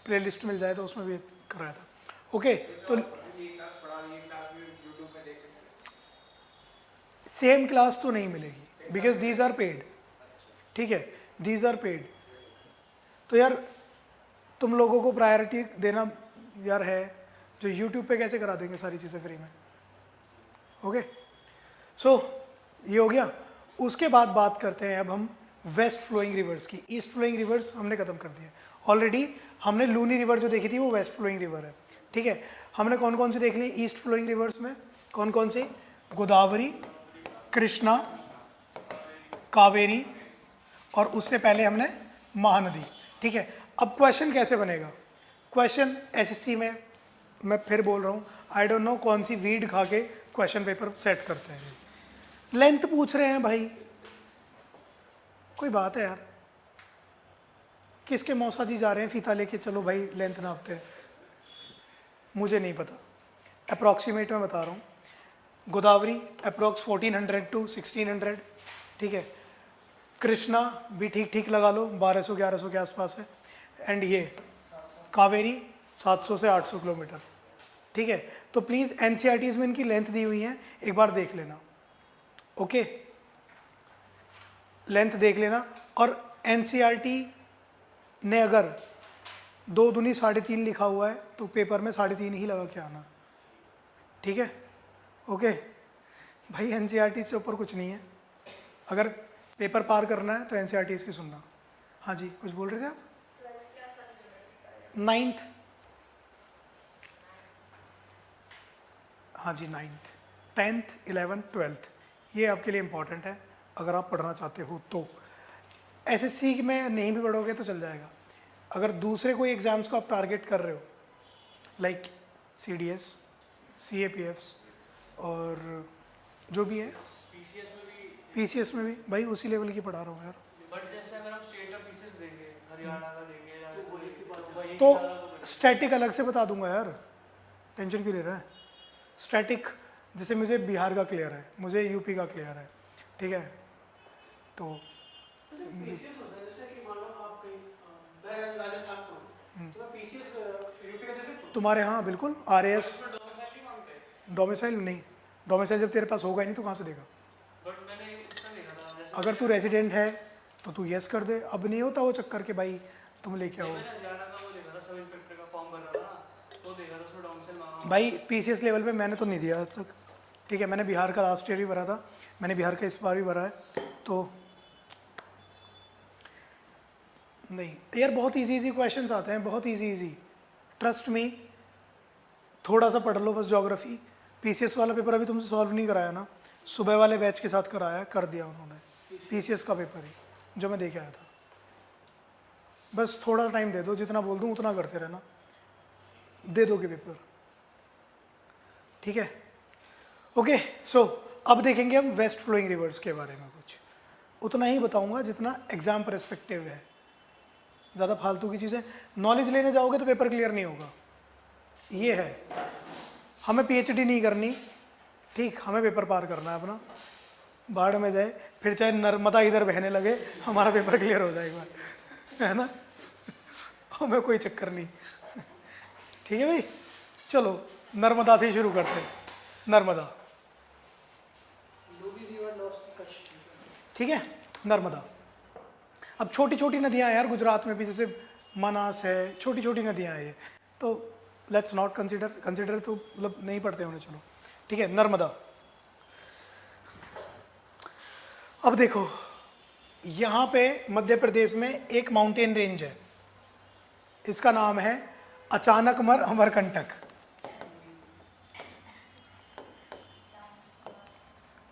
प्ले लिस्ट मिल जाए तो उसमें भी कराया था। ओके तो सेम क्लास तो नहीं मिलेगी बिकॉज दीज आर पेड, ठीक है, दीज आर पेड। तो यार तुम लोगों को प्रायोरिटी देना यार है, जो यूट्यूब पे कैसे करा देंगे सारी चीज़ें फ्री में। ओके सो ये हो गया। उसके बाद बात करते हैं अब हम वेस्ट फ्लोइंग रिवर्स की। ईस्ट फ्लोइंग रिवर्स हमने ख़त्म कर दिया ऑलरेडी। हमने लूनी रिवर जो देखी थी वो वेस्ट फ्लोइंग रिवर है, ठीक है। हमने कौन कौन सी देख ली ईस्ट फ्लोइंग रिवर्स में, कौन कौन सी, गोदावरी, कृष्णा, कावेरी, और उससे पहले हमने महानदी, ठीक है। अब क्वेश्चन कैसे बनेगा, क्वेश्चन एसएससी में मैं फिर बोल रहा हूँ, आई डोंट नो कौन सी वीड खा के क्वेश्चन पेपर सेट करते हैं। लेंथ पूछ रहे हैं भाई, कोई बात है यार, किसके मौसा जी जा रहे हैं फीता लेके, चलो भाई लेंथ नापते हैं, मुझे नहीं पता, अप्रॉक्सीमेट मैं बता रहा हूँ। गोदावरी अप्रॉक्स 1400 to 1600, ठीक है। कृष्णा भी ठीक ठीक लगा लो, 1200-1100 के आसपास है। एंड ये कावेरी 700 से 800 किलोमीटर, ठीक है। तो प्लीज़ एनसीईआरटीज़ में इनकी लेंथ दी हुई है, एक बार देख लेना, ओके, लेंथ देख लेना। और एनसीईआरटी ने अगर 2 दूनी 3.5 लिखा हुआ है तो पेपर में 3.5 ही लगा के आना, ठीक है, ओके। भाई एनसीईआरटी से ऊपर कुछ नहीं है, अगर पेपर पार करना है तो एनसीईआरटीज़ की सुनना। हाँ जी कुछ बोल रहे थे आप? 9th, हाँ जी 9th, 10th, 11th, 12th, ये आपके लिए इम्पॉर्टेंट है अगर आप पढ़ना चाहते हो तो। एसएससी में नहीं भी पढ़ोगे तो चल जाएगा। अगर दूसरे कोई एग्ज़ाम्स को आप टारगेट कर रहे हो, लाइक सीडीएस, सीएपीएफ्स और जो भी है, पीसीएस में भी भाई उसी लेवल की पढ़ा रहा हूँ यार। बट जैसे अगर हम स्टेट का पीसेस देंगे, हरियाणा का देंगे, तो वही की बात है। तो स्टैटिक अलग से बता दूंगा यार, टेंशन क्यों ले रहा है। स्टैटिक जैसे मुझे बिहार का क्लियर है, मुझे यूपी का क्लियर है, ठीक है। तो पीसीएस होता है, जैसे कि मान लो आप कहीं मैं राजस्थान को हूँ, तो मैं पीसीएस यूपी का दे सकता हूँ? तुम्हारे हाँ बिल्कुल आरएएस डोमिसाइल नहीं, डोमिसाइल जब तेरे पास होगा ही नहीं तो कहाँ से देगा। बट मैंने उसका देखा था, जैसे अगर तू रेजिडेंट है तो तू यस कर दे, अब नहीं होता वो चक्कर के भाई तुम लेके आओ। मैंने हरियाणा का वो देखा था, सब इंस्पेक्टर का फॉर्म भर रहा था ना, तो देखा था उसमें डोमिसाइल मांगा। भाई पीसीएस लेवल पे मैंने तो नहीं दिया आज तक, ठीक है। मैंने बिहार का लास्ट ईयर भी भरा था, मैंने बिहार का इस बार भी भरा है। तो नहीं यार, बहुत इजी क्वेश्चंस आते हैं, बहुत इजी, ट्रस्ट मी, थोड़ा सा पढ़ लो बस ज्योग्राफी। पीसीएस वाला पेपर अभी तुमसे सॉल्व नहीं कराया ना, सुबह वाले बैच के साथ कराया, कर दिया उन्होंने पीसीएस का पेपर ही जो मैं देके आया था। बस थोड़ा टाइम दे दो, जितना बोल दूँ उतना करते रहना, दे दोगे पेपर, ठीक है, ओके। सो अब देखेंगे हम वेस्ट फ्लोइंग रिवर्स के बारे में, कुछ उतना ही बताऊंगा जितना एग्जाम परस्पेक्टिव है, ज़्यादा फालतू की चीज़ें नॉलेज लेने जाओगे तो पेपर क्लियर नहीं होगा। ये है, हमें पीएचडी नहीं करनी, ठीक, हमें पेपर पार करना है अपना, बाढ़ में जाए फिर चाहे नर्मदा इधर बहने लगे, हमारा पेपर क्लियर हो जाएगा, है ना, हमें कोई चक्कर नहीं, ठीक है भाई। चलो नर्मदा से ही शुरू करते हैं, नर्मदा, ठीक है, नर्मदा। अब छोटी छोटी नदियाँ हैं यार गुजरात में भी, जैसे मनास है, छोटी छोटी नदियाँ हैं ये, तो लेट्स नॉट कंसिडर तो मतलब नहीं पढ़ते होने, चलो ठीक है। नर्मदा, अब देखो यहाँ पे मध्य प्रदेश में एक माउंटेन रेंज है, इसका नाम है अचानकमर अमरकंटक,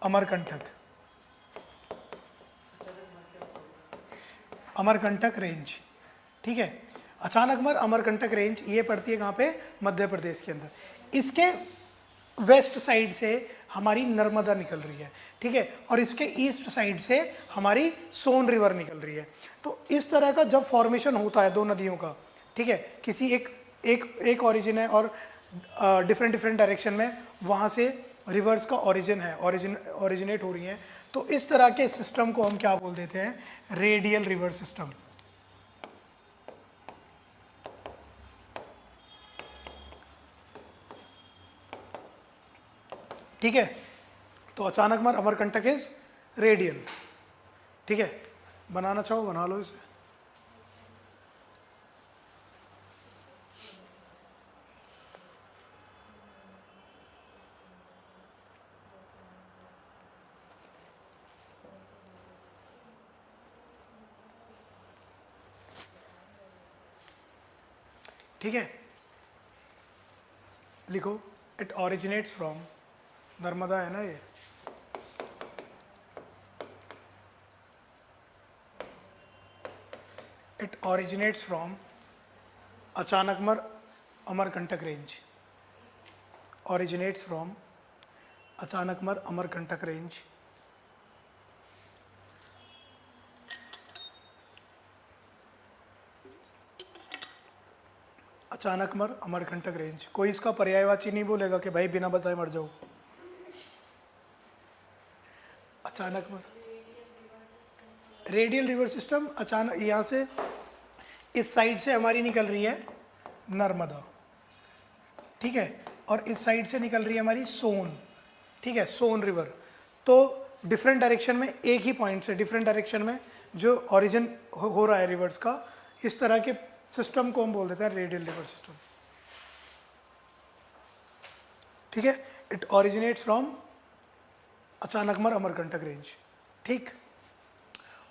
अमरकंटक। अमरकंटक रेंज, ठीक है। अचानकमर अमरकंटक रेंज ये पड़ती है कहाँ पे, मध्य प्रदेश के अंदर। इसके वेस्ट साइड से हमारी नर्मदा निकल रही है, ठीक है, और इसके ईस्ट साइड से हमारी सोन रिवर निकल रही है। तो इस तरह का जब फॉर्मेशन होता है दो नदियों का, ठीक है, किसी एक ऑरिजिन है और डिफरेंट डिफरेंट डायरेक्शन में वहाँ से रिवर्स का ऑरिजिन है, ओरिजिनेट हो रही हैं, तो इस तरह के सिस्टम को हम क्या बोल देते हैं, रेडियल रिवर सिस्टम। ठीक है, तो अचानकमर अमरकंटक इज रेडियल, ठीक है। बनाना चाहो बना लो इसे। ठीक है, लिखो इट ऑरिजिनेट्स फ्रॉम, नर्मदा है ना ये, it originates from Achanakmar Amarkantak range, originates from Achanakmar Amarkantak range, Achanakmar Amarkantak range. कोई इसका पर्यायवाची नहीं बोलेगा कि भाई बिना बताए मर जाओ। अचानकमर रेडियल रिवर सिस्टम, अचानक यहाँ से इस साइड से हमारी निकल रही है नर्मदा, ठीक है, और इस साइड से निकल रही है हमारी सोन, ठीक है, सोन रिवर। तो डिफरेंट डायरेक्शन में, एक ही पॉइंट से डिफरेंट डायरेक्शन में जो ओरिजिन हो रहा है रिवर्स का, इस तरह के सिस्टम को हम बोल देते हैं रेडियल रिवर सिस्टम, ठीक है। It originates from Achanakmar Amarkantak range, ठीक।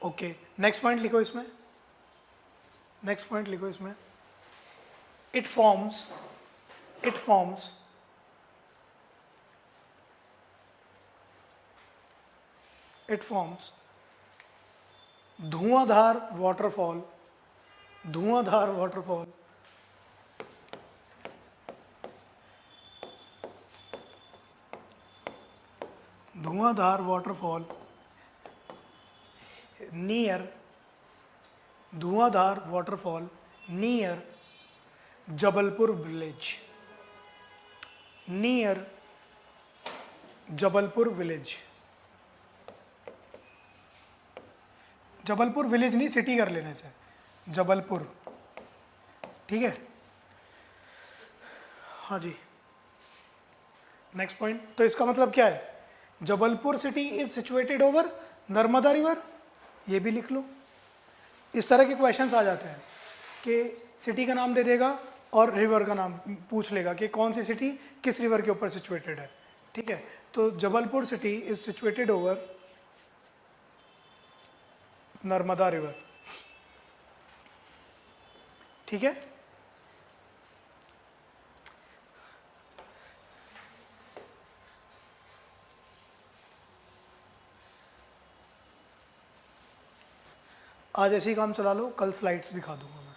ओके, नेक्स्ट पॉइंट लिखो इसमें, नेक्स्ट पॉइंट लिखो इसमें, it forms Dhuandhar waterfall, Dhuandhar waterfall, Dhuandhar waterfall near, Dhuandhar waterfall near Jabalpur village, near Jabalpur village, Jabalpur village नहीं, सिटी कर लेने से, जबलपुर, ठीक है। हाँ जी, नेक्स्ट पॉइंट। तो इसका मतलब क्या है, Jabalpur city is situated over Narmada river, ये भी लिख लो। इस तरह के क्वेश्चंस आ जाते हैं कि सिटी का नाम दे देगा और रिवर का नाम पूछ लेगा कि कौन सी सिटी किस रिवर के ऊपर सिचुएटेड है, ठीक है। तो Jabalpur city is situated over Narmada river, ठीक है। आज ऐसे ही काम चला लो, कल स्लाइड्स दिखा दूंगा मैं,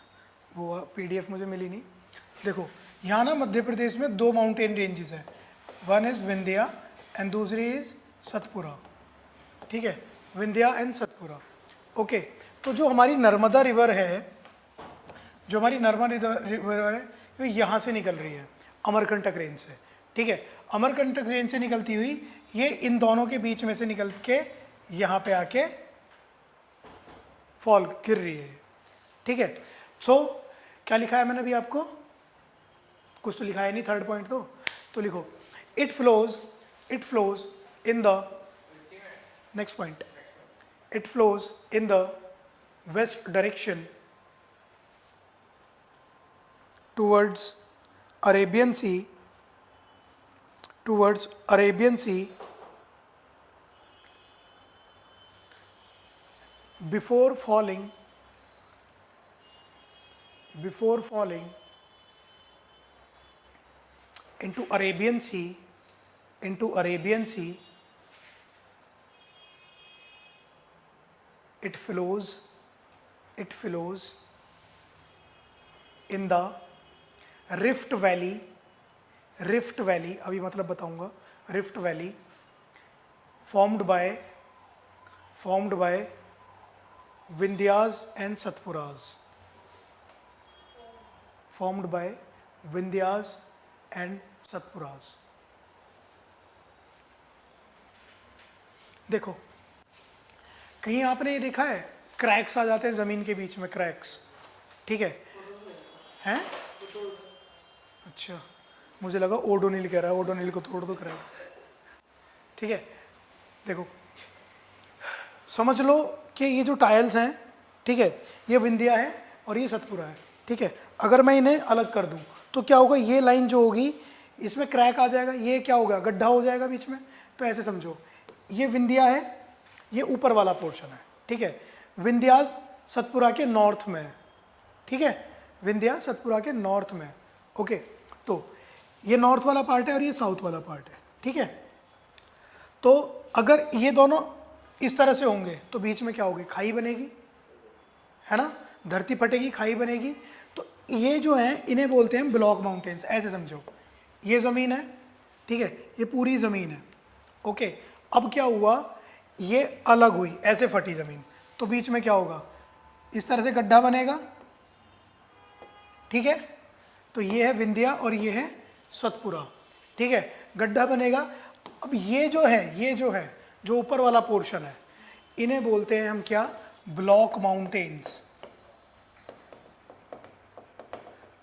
वो पीडीएफ मुझे मिली नहीं। देखो यहाँ ना मध्य प्रदेश में दो माउंटेन रेंजेस है, वन इज़ विंध्या एंड दूसरी इज़ सतपुरा, ठीक है, विंध्या एंड सतपुरा। ओके, तो जो हमारी नर्मदा रिवर है, जो हमारी नर्मदा रिवर है, वो यहाँ से निकल रही है अमरकंटक रेंज से, ठीक है। अमरकंटक रेंज से निकलती हुई ये इन दोनों के बीच में से निकल के यहाँ पे आके फॉल गिर रही है, ठीक है। सो क्या लिखा है मैंने अभी आपको, कुछ तो लिखा है नहीं, थर्ड पॉइंट तो लिखो it flows in the, next point, it flows in the west direction towards Arabian Sea, before falling into Arabian Sea, it flows it flows in the rift valley, अभी मतलब बताऊंगा, rift valley formed by Vindhyas and Satpuras, formed by Vindhyas and Satpuras. देखो कहीं आपने ये देखा है cracks आ जाते हैं जमीन के बीच में, क्रैक्स, ठीक है, हैं? अच्छा, मुझे लगा ओडोनिल कह रहा है, ओडोनिल को तोड़ दो क्रैक, ठीक है। देखो समझ लो कि ये जो टाइल्स हैं, ठीक है, ये विंध्या है और ये सतपुरा है, ठीक है। अगर मैं इन्हें अलग कर दूं तो क्या होगा, ये लाइन जो होगी इसमें क्रैक आ जाएगा, ये क्या होगा, गड्ढा हो जाएगा बीच में। तो ऐसे समझो, ये विंध्या है, ये ऊपर वाला पोर्शन है, ठीक है। विंध्या सतपुरा के नॉर्थ में है, ठीक है, विंध्या सतपुरा के नॉर्थ में है, ओके। तो ये नॉर्थ वाला पार्ट है और ये साउथ वाला पार्ट है, ठीक है। तो अगर ये दोनों इस तरह से होंगे तो बीच में क्या होगी, खाई बनेगी, है ना, धरती फटेगी, खाई बनेगी। तो ये जो है इन्हें बोलते हैं ब्लॉक माउंटेन्स, ऐसे समझो, ये ज़मीन है, ठीक है, ये पूरी ज़मीन है, ओके। अब क्या हुआ, ये अलग हुई, ऐसे फटी ज़मीन, तो बीच में क्या होगा, इस तरह से गड्ढा बनेगा, ठीक है। तो ये है विंध्या और ये है सतपुरा, ठीक है, गड्ढा बनेगा। अब ये जो है जो ऊपर वाला पोर्शन है, इन्हें बोलते हैं हम क्या, ब्लॉक माउंटेन्स,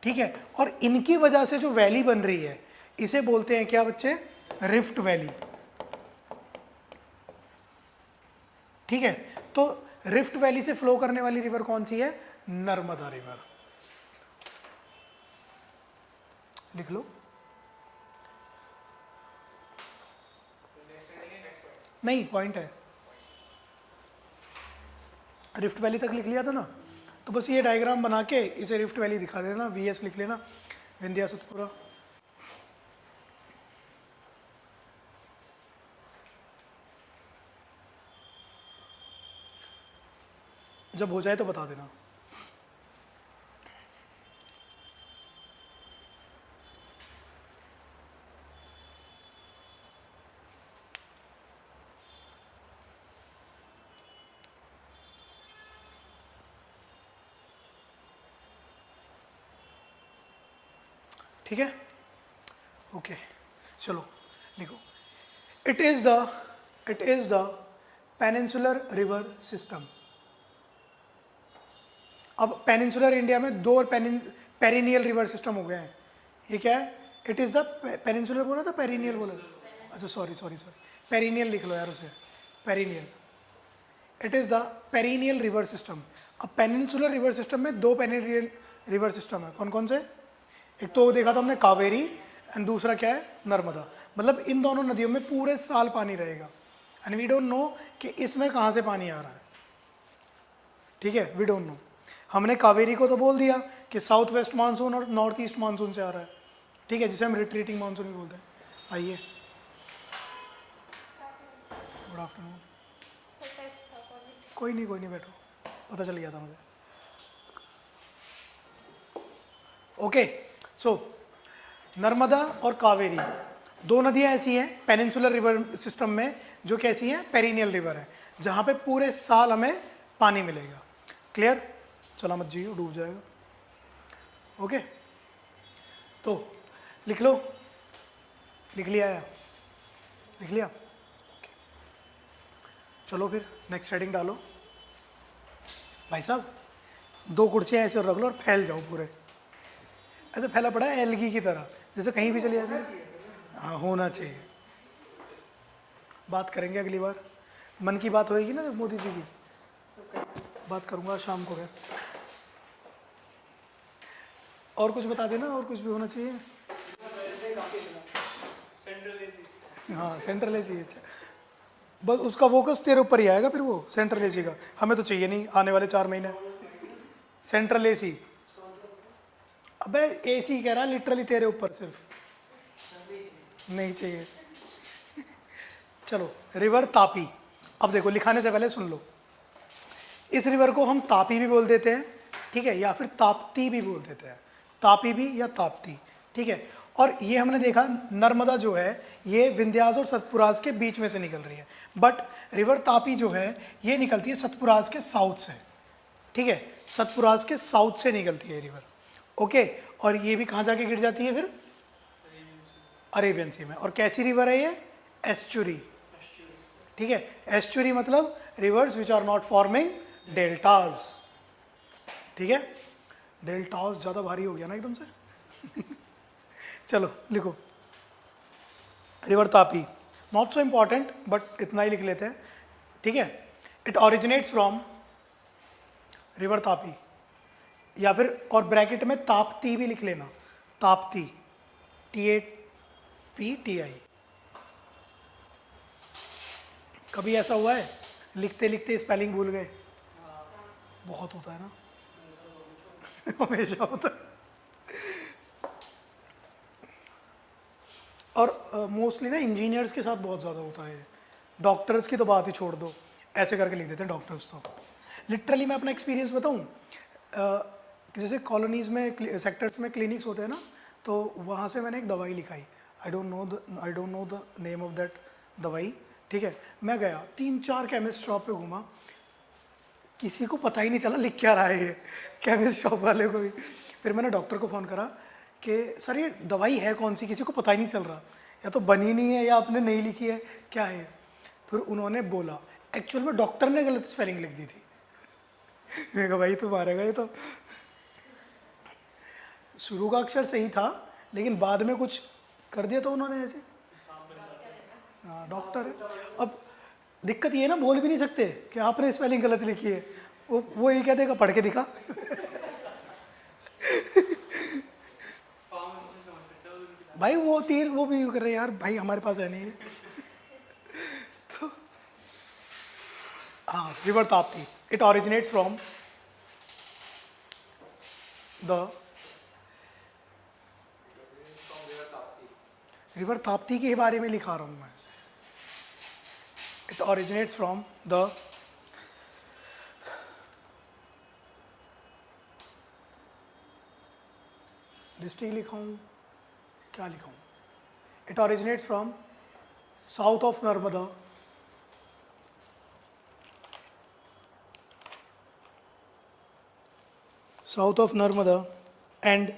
ठीक है। और इनकी वजह से जो वैली बन रही है इसे बोलते हैं क्या बच्चे, रिफ्ट वैली, ठीक है। तो रिफ्ट वैली से फ्लो करने वाली रिवर कौन सी है, नर्मदा रिवर, लिख लो। नहीं, पॉइंट है, रिफ्ट वैली तक लिख लिया था ना, तो बस ये डायग्राम बना के इसे रिफ्ट वैली दिखा देना, VS लिख लेना, विंध्या सतपुरा। जब हो जाए तो बता देना। ठीक है, ओके, चलो लिखो। It is the peninsular river system. अब पेनिनसुलर इंडिया में दो पेरिनियल रिवर सिस्टम हो गए हैं। ये क्या है, इट इज द पेनिनसुलर बोला था, पेरिनियल बोला, अच्छा सॉरी, पेरिनियल लिख लो यार उसे, perennial. It is the perennial river system. अब पेनिनसुलर रिवर सिस्टम में दो पेरिनियल रिवर सिस्टम है, कौन कौन से, एक तो देखा था हमने कावेरी, एंड दूसरा क्या है, नर्मदा। मतलब इन दोनों नदियों में पूरे साल पानी रहेगा, एंड वी डोंट नो कि इसमें कहाँ से पानी आ रहा है, ठीक है, वी डोंट नो। हमने कावेरी को तो बोल दिया कि साउथ वेस्ट मानसून और नॉर्थ ईस्ट मानसून से आ रहा है, ठीक है, जिसे हम रिट्रीटिंग मानसून भी बोलते हैं। आइए, गुड आफ्टरनून। कोई नहीं बैठो, पता चल गया था मुझे। ओके, सो नर्मदा और कावेरी दो नदियाँ ऐसी हैं पेनिनसुलर रिवर सिस्टम में जो कैसी हैं, पेरिनियल रिवर है, जहाँ पे पूरे साल हमें पानी मिलेगा। क्लियर, चला मत जियो, डूब जाएगा। ओके, तो लिख लो, लिख लिया या लिख लिया, ओके। चलो फिर नेक्स्ट हेडिंग डालो। भाई साहब, दो कुर्सियाँ ऐसे रख लो और फैल जाओ पूरे, ऐसे फैला पड़ा है एलगी की तरह, जैसे कहीं भी चली जाती है। हाँ, होना चाहिए। बात करेंगे अगली बार, मन की बात होएगी ना मोदी जी की, बात करूँगा शाम को। है और कुछ बता देना, और कुछ भी होना चाहिए। हाँ, सेंट्रल एसी, अच्छा, बस उसका फोकस तेरे ऊपर ही आएगा फिर, वो सेंट्रल एसी का हमें तो चाहिए नहीं आने वाले 4 महीने। सेंट्रल एसी, अबे एसी कह रहा, लिटरली तेरे ऊपर सिर्फ नहीं चाहिए। चलो, रिवर तापी। अब देखो, लिखाने से पहले सुन लो। इस रिवर को हम तापी भी बोल देते हैं, ठीक है, या फिर ताप्ती भी बोल देते हैं, तापी भी या ताप्ती, ठीक है। और ये हमने देखा नर्मदा जो है ये विंध्यास और सतपुराज के बीच में से निकल रही है, बट रिवर तापी जो है ये निकलती है सतपुराज के साउथ से, ठीक है, सतपुराज के साउथ से निकलती है रिवर, ओके। और ये भी कहाँ जाके गिर जाती है फिर? अरेबियन सी में। और कैसी रिवर है ये? एस्चुरी, ठीक है। एस्चुरी मतलब rivers which are not forming deltas, ठीक है। डेल्टाज ज़्यादा भारी हो गया ना एकदम से चलो लिखो, river Tapi, not so important but इतना ही लिख लेते हैं, ठीक है। It originates from river Tapi, या फिर और ब्रैकेट में ताप्ती भी लिख लेना, ताप्ती, TAPTI। कभी ऐसा हुआ है लिखते लिखते स्पेलिंग भूल गए? बहुत होता है ना हमेशा होता है। और मोस्टली ना इंजीनियर्स के साथ बहुत ज़्यादा होता है, डॉक्टर्स की तो बात ही छोड़ दो, ऐसे करके लिख देते हैं डॉक्टर्स तो। लिटरली मैं अपना एक्सपीरियंस बताऊँ, जैसे कॉलोनीज़ में सेक्टर्स में क्लिनिक्स होते हैं ना, तो वहाँ से मैंने एक दवाई लिखाई, I don't know the name of that दवाई, ठीक है। मैं गया 3-4 केमिस्ट शॉप पे घूमा, किसी को पता ही नहीं चला लिख क्या रहा है ये, केमिस्ट शॉप वाले को भी। फिर मैंने डॉक्टर को फ़ोन करा कि सर ये दवाई है कौन सी, किसी को पता ही नहीं चल रहा, या तो बनी नहीं है या आपने नहीं लिखी है, क्या है। फिर उन्होंने बोला एक्चुअल में डॉक्टर ने गलत स्पेलिंग लिख दी थी। मैं कहा भाई तू मारेगा, ये तो शुरू का अक्षर सही था लेकिन बाद में कुछ कर दिया तो उन्होंने ऐसे। हाँ डॉक्टर है। अब दिक्कत ये है ना, बोल भी नहीं सकते कि आपने स्पेलिंग गलत लिखी है, वो ये कह देगा पढ़ के दिखा भाई वो तीर वो भी कर रहे हैं यार, भाई हमारे पास है नहीं तो हाँ, river Tapti, it originates from the river Tapti के बारे में लिखा रहा हूँ मैं। It originates from the district लिखाऊँ क्या लिखाऊँ? It originates from south of Narmada, south of Narmada and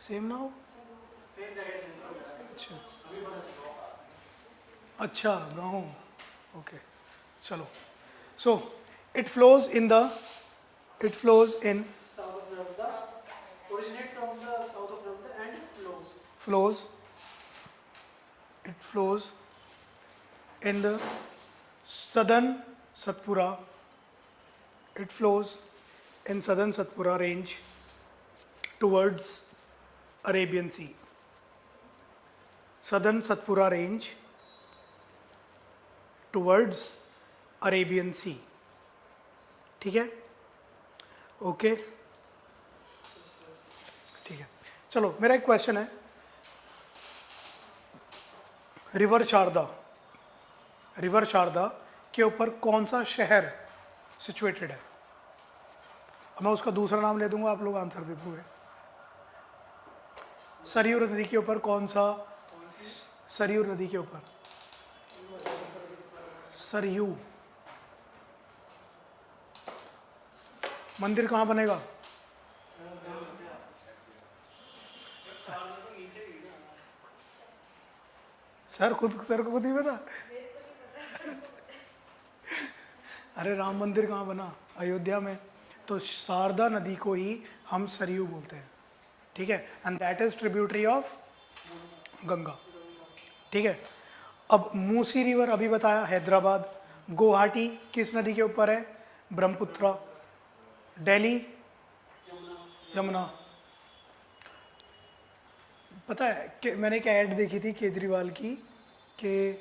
same ना हो। अच्छा अच्छा गाँव, ओके चलो। So it flows in South of Narmada, originate from the south of Narmada and flows in the southern Satpura. It flows in southern Satpura range towards Arabian Sea. Southern Satpura range towards Arabian Sea. ठीक है, okay ठीक है चलो मेरा एक question है, river Sharda के ऊपर कौन सा शहर सिचुएटेड है? अब मैं उसका दूसरा नाम ले दूंगा, आप लोग आंसर दे दोगे। सरयू नदी के ऊपर कौन सा, सरयू नदी के ऊपर, सरयू मंदिर कहाँ बनेगा? सर को खुद नहीं पता? अरे राम मंदिर कहाँ बना? अयोध्या में। तो शारदा नदी को ही हम सरयू बोलते हैं, ठीक है, and that is tributary of Ganga, ठीक है। अब मूसी रिवर अभी बताया, हैदराबाद। गुवाहाटी किस नदी के ऊपर है? ब्रह्मपुत्र। दिल्ली यमुना। पता है कि मैंने एक ऐड देखी थी केजरीवाल की कि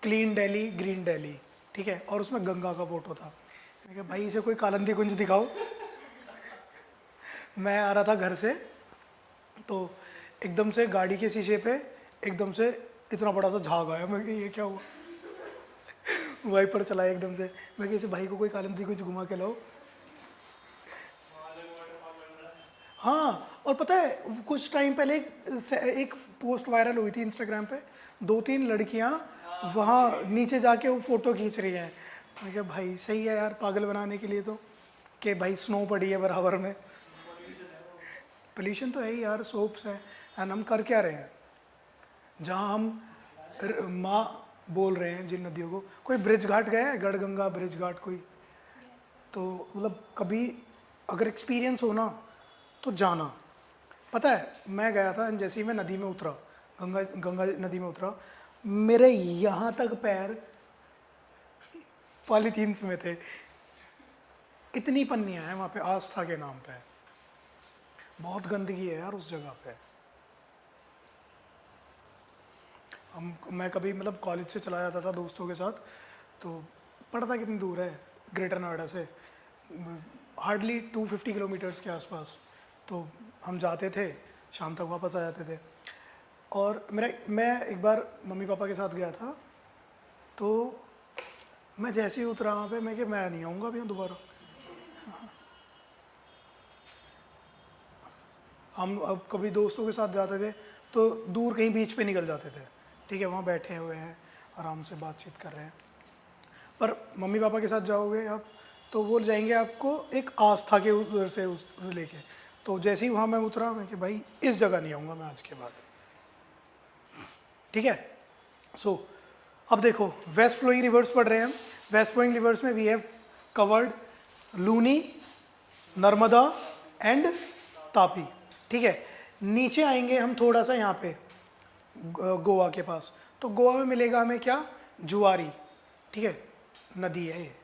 क्लीन दिल्ली ग्रीन दिल्ली, ठीक है, और उसमें गंगा का फोटो था। मैंने कहा भाई इसे कोई कालंदी कुंज दिखाओ। मैं आ रहा था घर से तो एकदम से गाड़ी के शीशे पे एकदम से इतना बड़ा सा झाग आया। मैं ये क्या हुआ? वाइपर चलाया एकदम से। मैं इसे भाई को कोई कालंदी कुंज घुमा के लाओ। हाँ, और पता है कुछ टाइम पहले एक पोस्ट वायरल हुई थी इंस्टाग्राम पे, 2-3 लड़कियां वहाँ नीचे जाके वो फोटो खींच रही हैं। मैं कहा भाई सही है यार, पागल बनाने के लिए तो, कि भाई स्नो पड़ी है बराबर में। पोल्यूशन तो है ही यार, सोप्स है, एंड हम कर क्या रहे हैं? जहाँ हम माँ बोल रहे हैं जिन नदियों को, कोई ब्रिज घाट गया है? गढ़गंगा ब्रिज घाट कोई? तो मतलब कभी अगर एक्सपीरियंस हो ना तो जाना। पता है मैं गया था, जैसे ही मैं नदी में उतरा, गंगा नदी में उतरा, मेरे यहाँ तक पैर पॉलीथीन्स में थे। इतनी पन्नियाँ हैं वहाँ पे आस्था के नाम पे। बहुत गंदगी है यार उस जगह पे। मैं कभी मतलब कॉलेज से चला जाता था दोस्तों के साथ, तो पड़ता कितनी दूर है ग्रेटर नोएडा से, हार्डली 250 किलोमीटर्स के आसपास। तो हम जाते थे, शाम तक वापस आ जाते थे। और मैं एक बार मम्मी पापा के साथ गया था, तो मैं जैसे ही उतरा वहाँ पे, मैं कि मैं नहीं आऊँगा अभी दोबारा। हम अब कभी दोस्तों के साथ जाते थे तो दूर कहीं बीच पे निकल जाते थे, ठीक है, वहाँ बैठे हुए हैं आराम से बातचीत कर रहे हैं। पर मम्मी पापा के साथ जाओगे आप तो वो जाएंगे आपको एक आस्था के उधर से उस लेके। तो जैसे ही वहाँ मैं उतरा, मैं कि भाई इस जगह नहीं आऊँगा मैं आज के बाद, ठीक है। सो अब देखो वेस्ट फ्लोइंग रिवर्स पढ़ रहे हैं हम। वेस्ट फ्लोइंग रिवर्स में we have covered Luni, Narmada and Tapi, ठीक है। नीचे आएंगे हम थोड़ा सा यहाँ पे गोवा के पास, तो गोवा में मिलेगा हमें क्या? जुआरी, ठीक है, नदी है ये।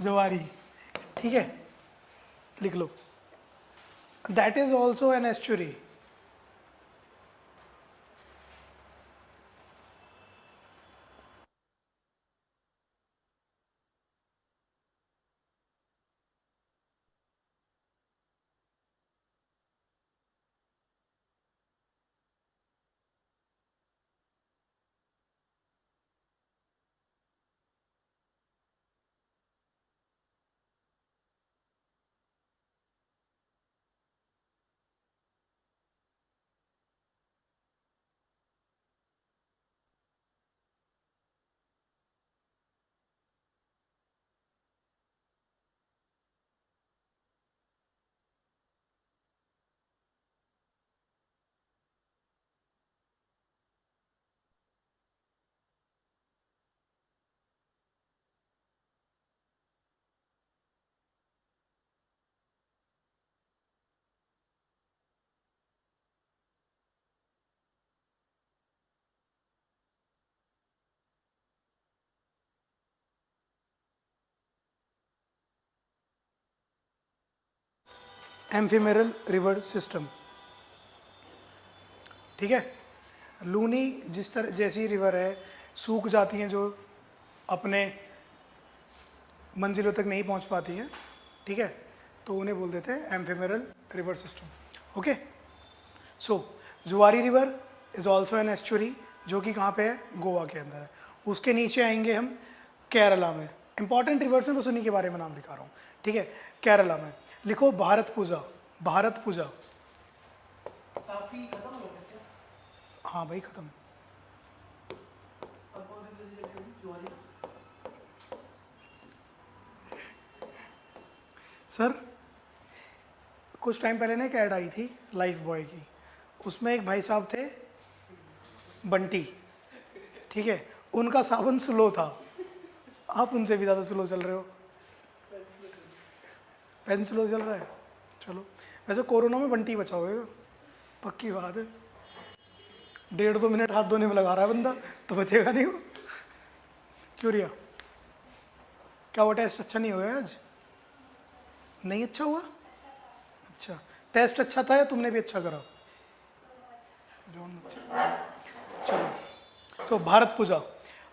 जुआरी, ठीक है, लिख लो। That is also an estuary. Ephemeral river system, ठीक है। लूनी जिस तरह जैसी रिवर है, सूख जाती हैं, जो अपने मंजिलों तक नहीं पहुंच पाती हैं, ठीक है। तो उन्हें बोल देते हैं एम्फीमेरल रिवर सिस्टम। ओके, सो जुआरी river is also an estuary, जो कि कहाँ पे है, गोवा के अंदर है। उसके नीचे आएंगे हम केरला में, इंपॉर्टेंट रिवर्स हैं, बस उन्हीं के बारे में नाम लिखा रहा हूँ, ठीक है। केरला में लिखो भारतपुजा, भारतपुजा। काफी खत्म हो गया क्या? हाँ भाई खत्म। अब कौन सी नदी लगी हुई? जुआरी। सर कुछ टाइम पहले ना एक ऐड आई थी लाइफ बॉय की, उसमें एक भाई साहब थे बंटी, ठीक है, उनका साबुन स्लो था, आप उनसे भी ज़्यादा स्लो चल रहे हो। पेन स्लो चल रहा है, चलो। वैसे कोरोना में बंटी बचा होगा, पक्की बात है। 1.5-2 मिनट हाथ धोने में लगा रहा है बंदा, तो बचेगा नहीं वो। क्यों रिया, क्या वो टेस्ट अच्छा नहीं हुआ आज? नहीं अच्छा हुआ? अच्छा, टेस्ट अच्छा था या तुमने भी अच्छा करा? चलो, तो भारत पूजा।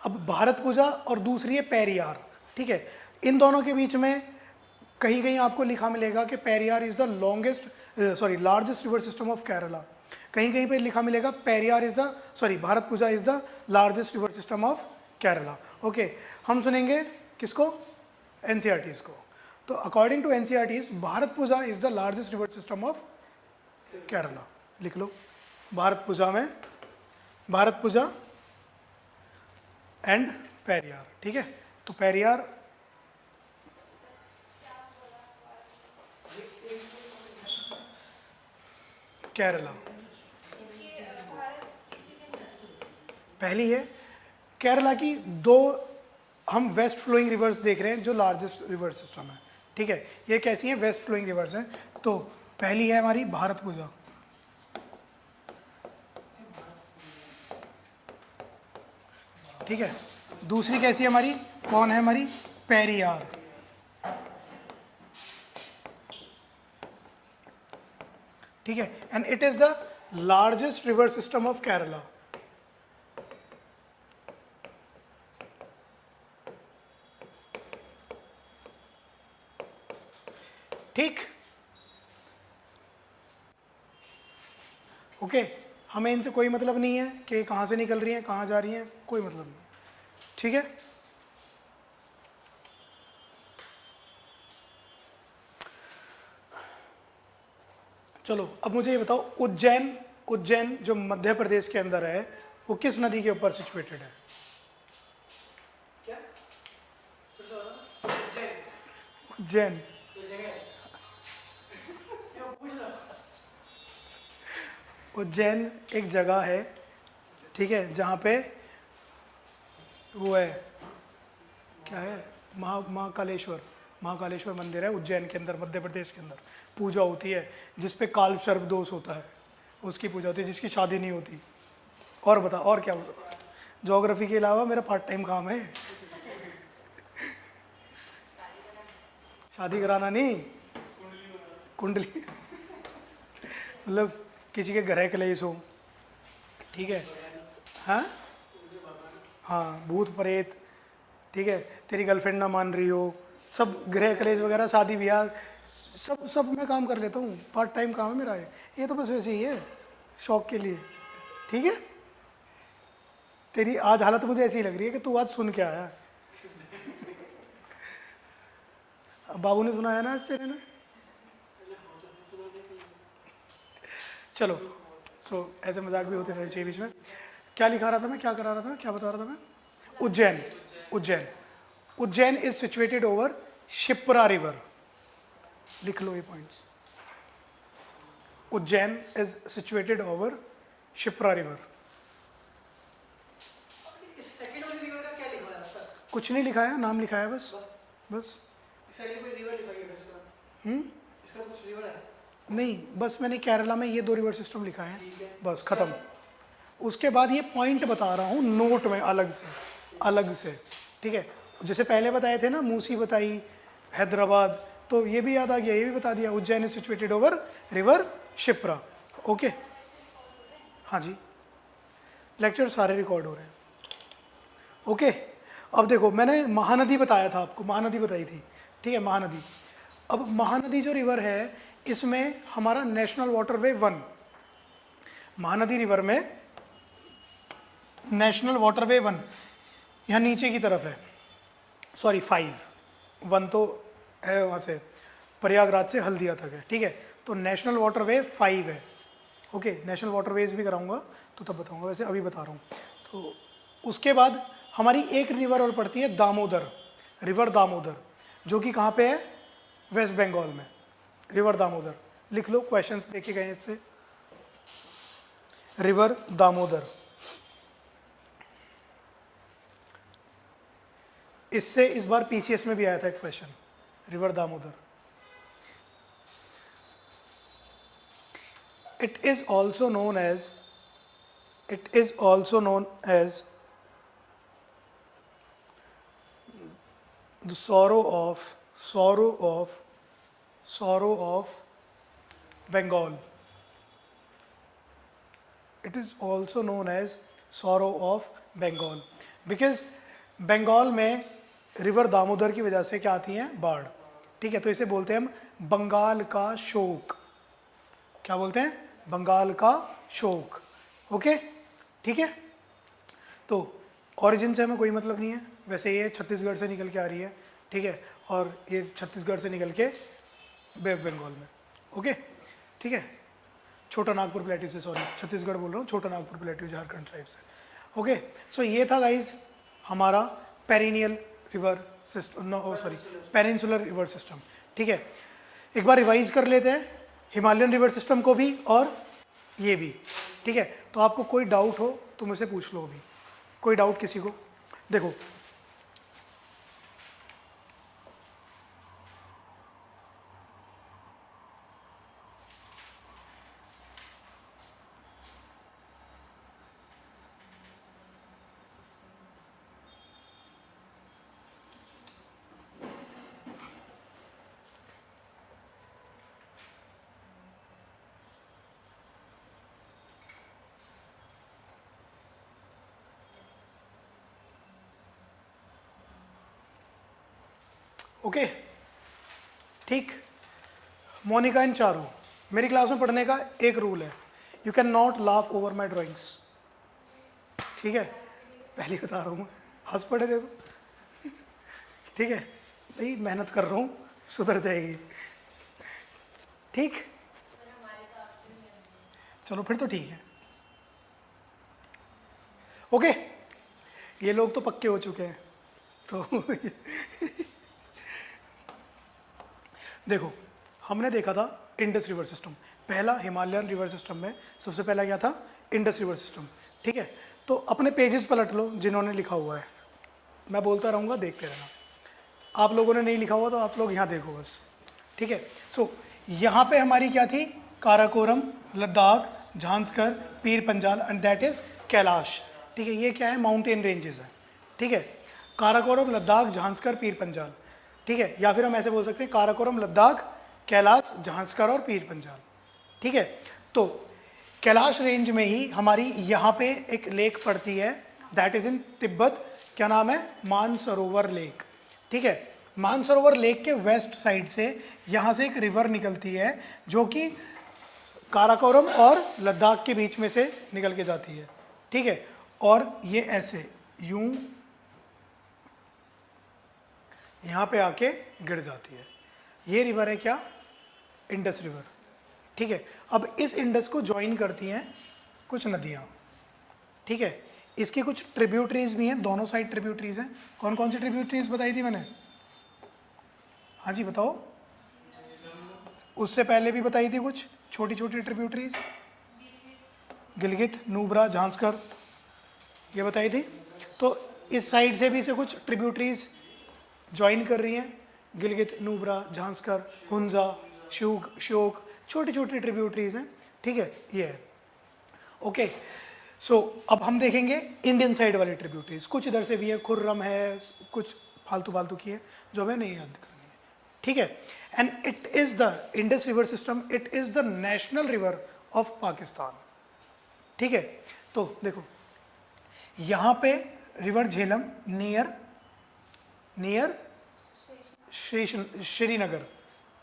अब भारत पूजा और दूसरी है पेरियार, ठीक है। इन दोनों के बीच में कहीं कहीं आपको लिखा मिलेगा कि Periyar is the largest river system of Kerala. कहीं कहीं पे लिखा मिलेगा Periyar is the Bharathapuzha is the largest river system of Kerala. Okay, हम सुनेंगे किसको? एनसीईआरटीज़ को। तो according to NCERT's Bharathapuzha is the largest river system of Kerala. लिख लो, भारत पूजा में भारत पूजा एंड पेरियार, ठीक है। तो पेरियार केरला पहली है। केरला की दो हम वेस्ट फ्लोइंग रिवर्स देख रहे हैं जो लार्जेस्ट रिवर सिस्टम है, ठीक है। ये कैसी है? वेस्ट फ्लोइंग रिवर्स हैं। तो पहली है हमारी भारतपुजा, ठीक है। दूसरी कैसी है हमारी? कौन है हमारी? पेरियार। ठीक है, and it is the largest river system of Kerala. ठीक, ओके। हमें इनसे कोई मतलब नहीं है कि कहाँ से निकल रही हैं, कहाँ जा रही हैं, कोई मतलब नहीं, ठीक है। चलो अब मुझे ये बताओ, उज्जैन जो मध्य प्रदेश के अंदर है वो किस नदी के ऊपर सिचुएटेड है? क्या? फिर से बताना। उज्जैन कोई जगह है? क्यों पूछ रहा? उज्जैन एक जगह है, ठीक है, जहाँ पे वो है, क्या है, महाकालेश्वर मंदिर है उज्जैन के अंदर, मध्य प्रदेश के अंदर। पूजा होती है जिस पे काल सर्प दोष होता है, उसकी पूजा होती है, जिसकी शादी नहीं होती। और बता, और क्या होता? ज्योग्राफी के अलावा मेरा पार्ट टाइम काम है, शादी कराना नहीं, कुंडली मतलब किसी के ग्रह क्लेश हो, ठीक है। हाँ हाँ, भूत प्रेत, ठीक है, तेरी गर्लफ्रेंड ना मान रही हो, सब ग्रह क्लेश वगैरह, शादी ब्याह, सब मैं काम कर लेता हूँ, पार्ट टाइम काम है मेरा ये तो बस वैसे ही है, शौक के लिए, ठीक है। तेरी आज हालत मुझे ऐसी लग रही है कि तू आज सुन के आया। अब बाबू ने सुनाया ना आज तेरे ने। चलो, सो ऐसे मजाक भी होते रहने चाहिए बीच में। क्या लिखा रहा था मैं, क्या करा रहा था, क्या बता रहा था मैं? Ujjain is situated over Shipra river. लिख लो ये points. Ujjain is situated over Shipra river. इस सेकंड वाली रिवर का क्या लिखा है सर? कुछ नहीं लिखा है, नाम लिखा है बस। इस साइड पे रिवर लिखा है इसका। इसका कुछ रिवर है? नहीं, बस मैंने केरला में ये 2 रिवर सिस्टम लिखा है, ठीक है। बस खत्म। उसके बाद ये पॉइंट बता रहा हूँ नोट में अलग से, ठीक है। जैसे पहले बताए थे ना, मूसी बताई, हैदराबाद, तो ये भी याद आ गया, ये भी बता दिया। Ujjain is situated over river Shipra. Okay, हाँ जी, लेक्चर सारे रिकॉर्ड हो रहे हैं। ओके, अब देखो, मैंने महानदी बताया था आपको, महानदी बताई थी, ठीक है। अब महानदी जो रिवर है इसमें हमारा नेशनल वाटरवे 1, महानदी रिवर में नेशनल वाटरवे 1 यहाँ नीचे की तरफ है, सॉरी 5, 1 तो है वहाँ से प्रयागराज से हल्दिया तक है, ठीक है। तो नेशनल वाटरवे 5 है, ओके। नेशनल वाटरवेज भी कराऊंगा तो तब बताऊंगा, वैसे अभी बता रहा हूँ। तो उसके बाद हमारी एक रिवर और पड़ती है दामोदर, रिवर दामोदर, जो कि कहाँ पे है, वेस्ट बंगाल में, रिवर दामोदर। लिख लो, क्वेश्चंस देखे गए हैं इससे। रिवर दामोदर, इससे इस बार पीसीएस में भी आया था एक question, river Damodar. It is also known as the sorrow of Bengal. It is also known as sorrow of Bengal because Bengal में रिवर दामोदर की वजह से क्या आती है, बाढ़, ठीक है। तो इसे बोलते हैं हम बंगाल का शोक। क्या बोलते हैं, बंगाल का शोक, ओके, ठीक है। तो ओरिजिन से हमें कोई मतलब नहीं है, वैसे ये छत्तीसगढ़ से निकल के आ रही है, ठीक है, और ये छत्तीसगढ़ से निकल के वेस्ट बंगाल में, ओके, ठीक है। छोटा नागपुर प्लेट्यू से, सॉरी छत्तीसगढ़ बोल रहा हूँ, छोटा नागपुर प्लेट्यू झारखंड ट्राइब से, ओके। सो ये था गाइज हमारा perennial river system, sorry peninsular river system, ठीक है। एक बार रिवाइज कर लेते हैं हिमालयन रिवर सिस्टम को भी और ये भी, ठीक है। तो आपको कोई डाउट हो तो मुझसे पूछ लो अभी, कोई डाउट किसी को? देखो ओके, ठीक। मोनिका एंड चारू, मेरी क्लास में पढ़ने का एक रूल है, you can not laugh over my drawings, ठीक है, पहले बता रहा हूँ मैं, हंस पड़े देखो, ठीक है भाई, मेहनत कर रहा हूँ, सुधर जाएगी, ठीक। चलो फिर तो ठीक है, ओके। ये लोग तो पक्के हो चुके हैं, तो देखो हमने देखा था इंडस रिवर सिस्टम, पहला हिमालयन रिवर सिस्टम में सबसे पहला क्या था, इंडस रिवर सिस्टम, ठीक है। तो अपने पेजेस पलट लो जिन्होंने लिखा हुआ है, मैं बोलता रहूँगा, देखते रहना। आप लोगों ने नहीं लिखा हुआ तो आप लोग यहाँ देखो बस, ठीक है। सो यहाँ पे हमारी क्या थी, Karakoram, Ladakh, Zanskar, Pir Panjal and that is Kailash, ठीक है। ये क्या है, माउंटेन रेंजेस है, ठीक है। काराकोरम, लद्दाख, झांसकर, पीर पंजाल, ठीक है। या फिर हम ऐसे बोल सकते हैं काराकोरम, लद्दाख, कैलाश, झांसकर और पीर पंजाल, ठीक है। तो कैलाश रेंज में ही हमारी यहाँ पे एक लेक पड़ती है, दैट इज इन तिब्बत, क्या नाम है, मानसरोवर लेक, ठीक है। मानसरोवर लेक के वेस्ट साइड से यहाँ से एक रिवर निकलती है जो कि काराकोरम और लद्दाख के बीच में से निकल के जाती है, ठीक है। और ये ऐसे यूं यहाँ पे आके गिर जाती है, ये रिवर है क्या, इंडस रिवर, ठीक है। अब इस इंडस को ज्वाइन करती हैं कुछ नदियाँ, ठीक है। इसके कुछ ट्रिब्यूटरीज भी हैं, दोनों साइड ट्रिब्यूटरीज हैं। कौन कौन सी ट्रिब्यूटरीज बताई थी मैंने, हाँ जी बताओ। उससे पहले भी बताई थी कुछ छोटी छोटी ट्रिब्यूटरीज, गिलगित, नुब्रा, झांसकर, ये बताई थी। तो इस साइड से भी इसे कुछ ट्रिब्यूटरीज ज्वाइन कर रही हैं, गिलगित, नुब्रा, झांसकर, हुंजा, श्योक, छोटी छोटी ट्रिब्यूटरीज हैं, ठीक है, ये है, ओके। सो अब हम देखेंगे इंडियन साइड वाली ट्रिब्यूटरीज, कुछ इधर से भी है, खुर्रम है, कुछ फालतू फालतू की है जो हमें नहीं याद करनी है, ठीक है। And it is the Indus river system, it is the national river of Pakistan, ठीक है। तो देखो यहाँ पे रिवर झेलम नियर श्रीनगर,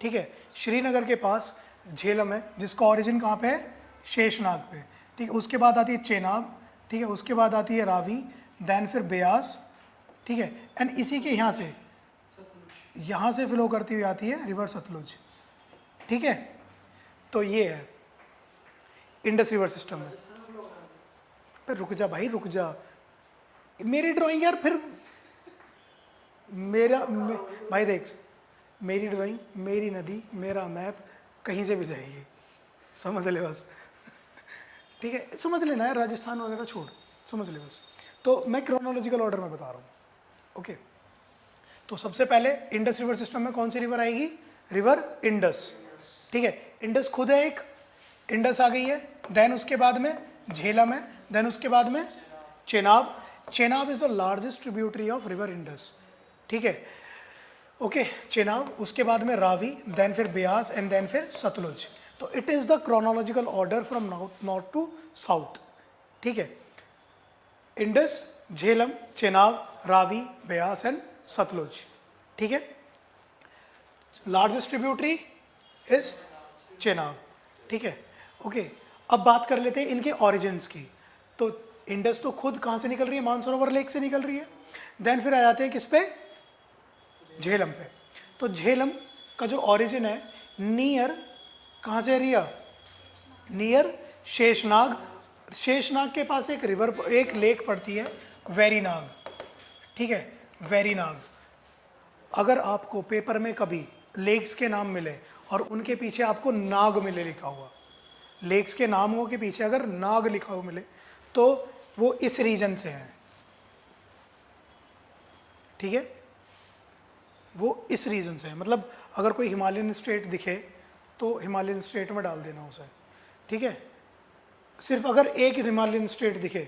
ठीक है। श्रीनगर के पास झेलम है जिसका ओरिजिन कहाँ पे है, शेषनाग पे, ठीक है। उसके बाद आती है चेनाब, ठीक है। उसके बाद आती है रावी, देन फिर ब्यास, ठीक है। एंड इसी के यहाँ से फ्लो करती हुई आती है रिवर सतलुज, ठीक है। तो ये है इंडस रिवर सिस्टम में। पर रुक जा भाई, रुक जा, मेरी ड्राइंग यार, फिर भाई देख, मेरी ड्राइंग, मेरी नदी, मेरा मैप कहीं से भी जाएगी, समझ ले बस, ठीक है। समझ लेना है, राजस्थान वगैरह छोड़, समझ ले बस। तो मैं क्रोनोलॉजिकल ऑर्डर में बता रहा हूँ, ओके। तो सबसे पहले इंडस रिवर सिस्टम में कौन सी रिवर आएगी, रिवर इंडस, ठीक है। इंडस खुद है एक, इंडस आ गई है, देन उसके बाद में झेलम है, देन उसके बाद में Chenab. Chenab is the largest tributary of river Indus, ठीक है, ओके। चेनाब, उसके बाद में रावी, देन फिर ब्यास एंड देन फिर सतलुज। तो it is the chronological order from north to south, ठीक है। इंडस, झेलम, चेनाब, रावी, ब्यास एंड सतलुज, ठीक है। लार्जेस्ट ट्रिब्यूटरी इज चेनाब, ठीक है, ओके। अब बात कर लेते हैं इनके ऑरिजिन्स की। तो इंडस तो खुद कहाँ से निकल रही है, मानसरोवर लेक से निकल रही है। देन फिर आ जाते हैं किस पे, झेलम पे। तो झेलम का जो ऑरिजिन है नियर, कहाँ से एरिया, नियर शेषनाग। शेषनाग के पास एक रिवर, एक लेक पड़ती है वेरीनाग, ठीक है, वेरीनाग। अगर आपको पेपर में कभी लेक्स के नाम मिले और उनके पीछे आपको नाग मिले लिखा हुआ, लेक्स के नामों के पीछे अगर नाग लिखा हुआ मिले तो वो इस रीजन से है, ठीक है, वो इस रीजन से है। मतलब अगर कोई हिमालयन स्टेट दिखे तो हिमालयन स्टेट में डाल देना उसे, ठीक है। सिर्फ अगर एक हिमालयन स्टेट दिखे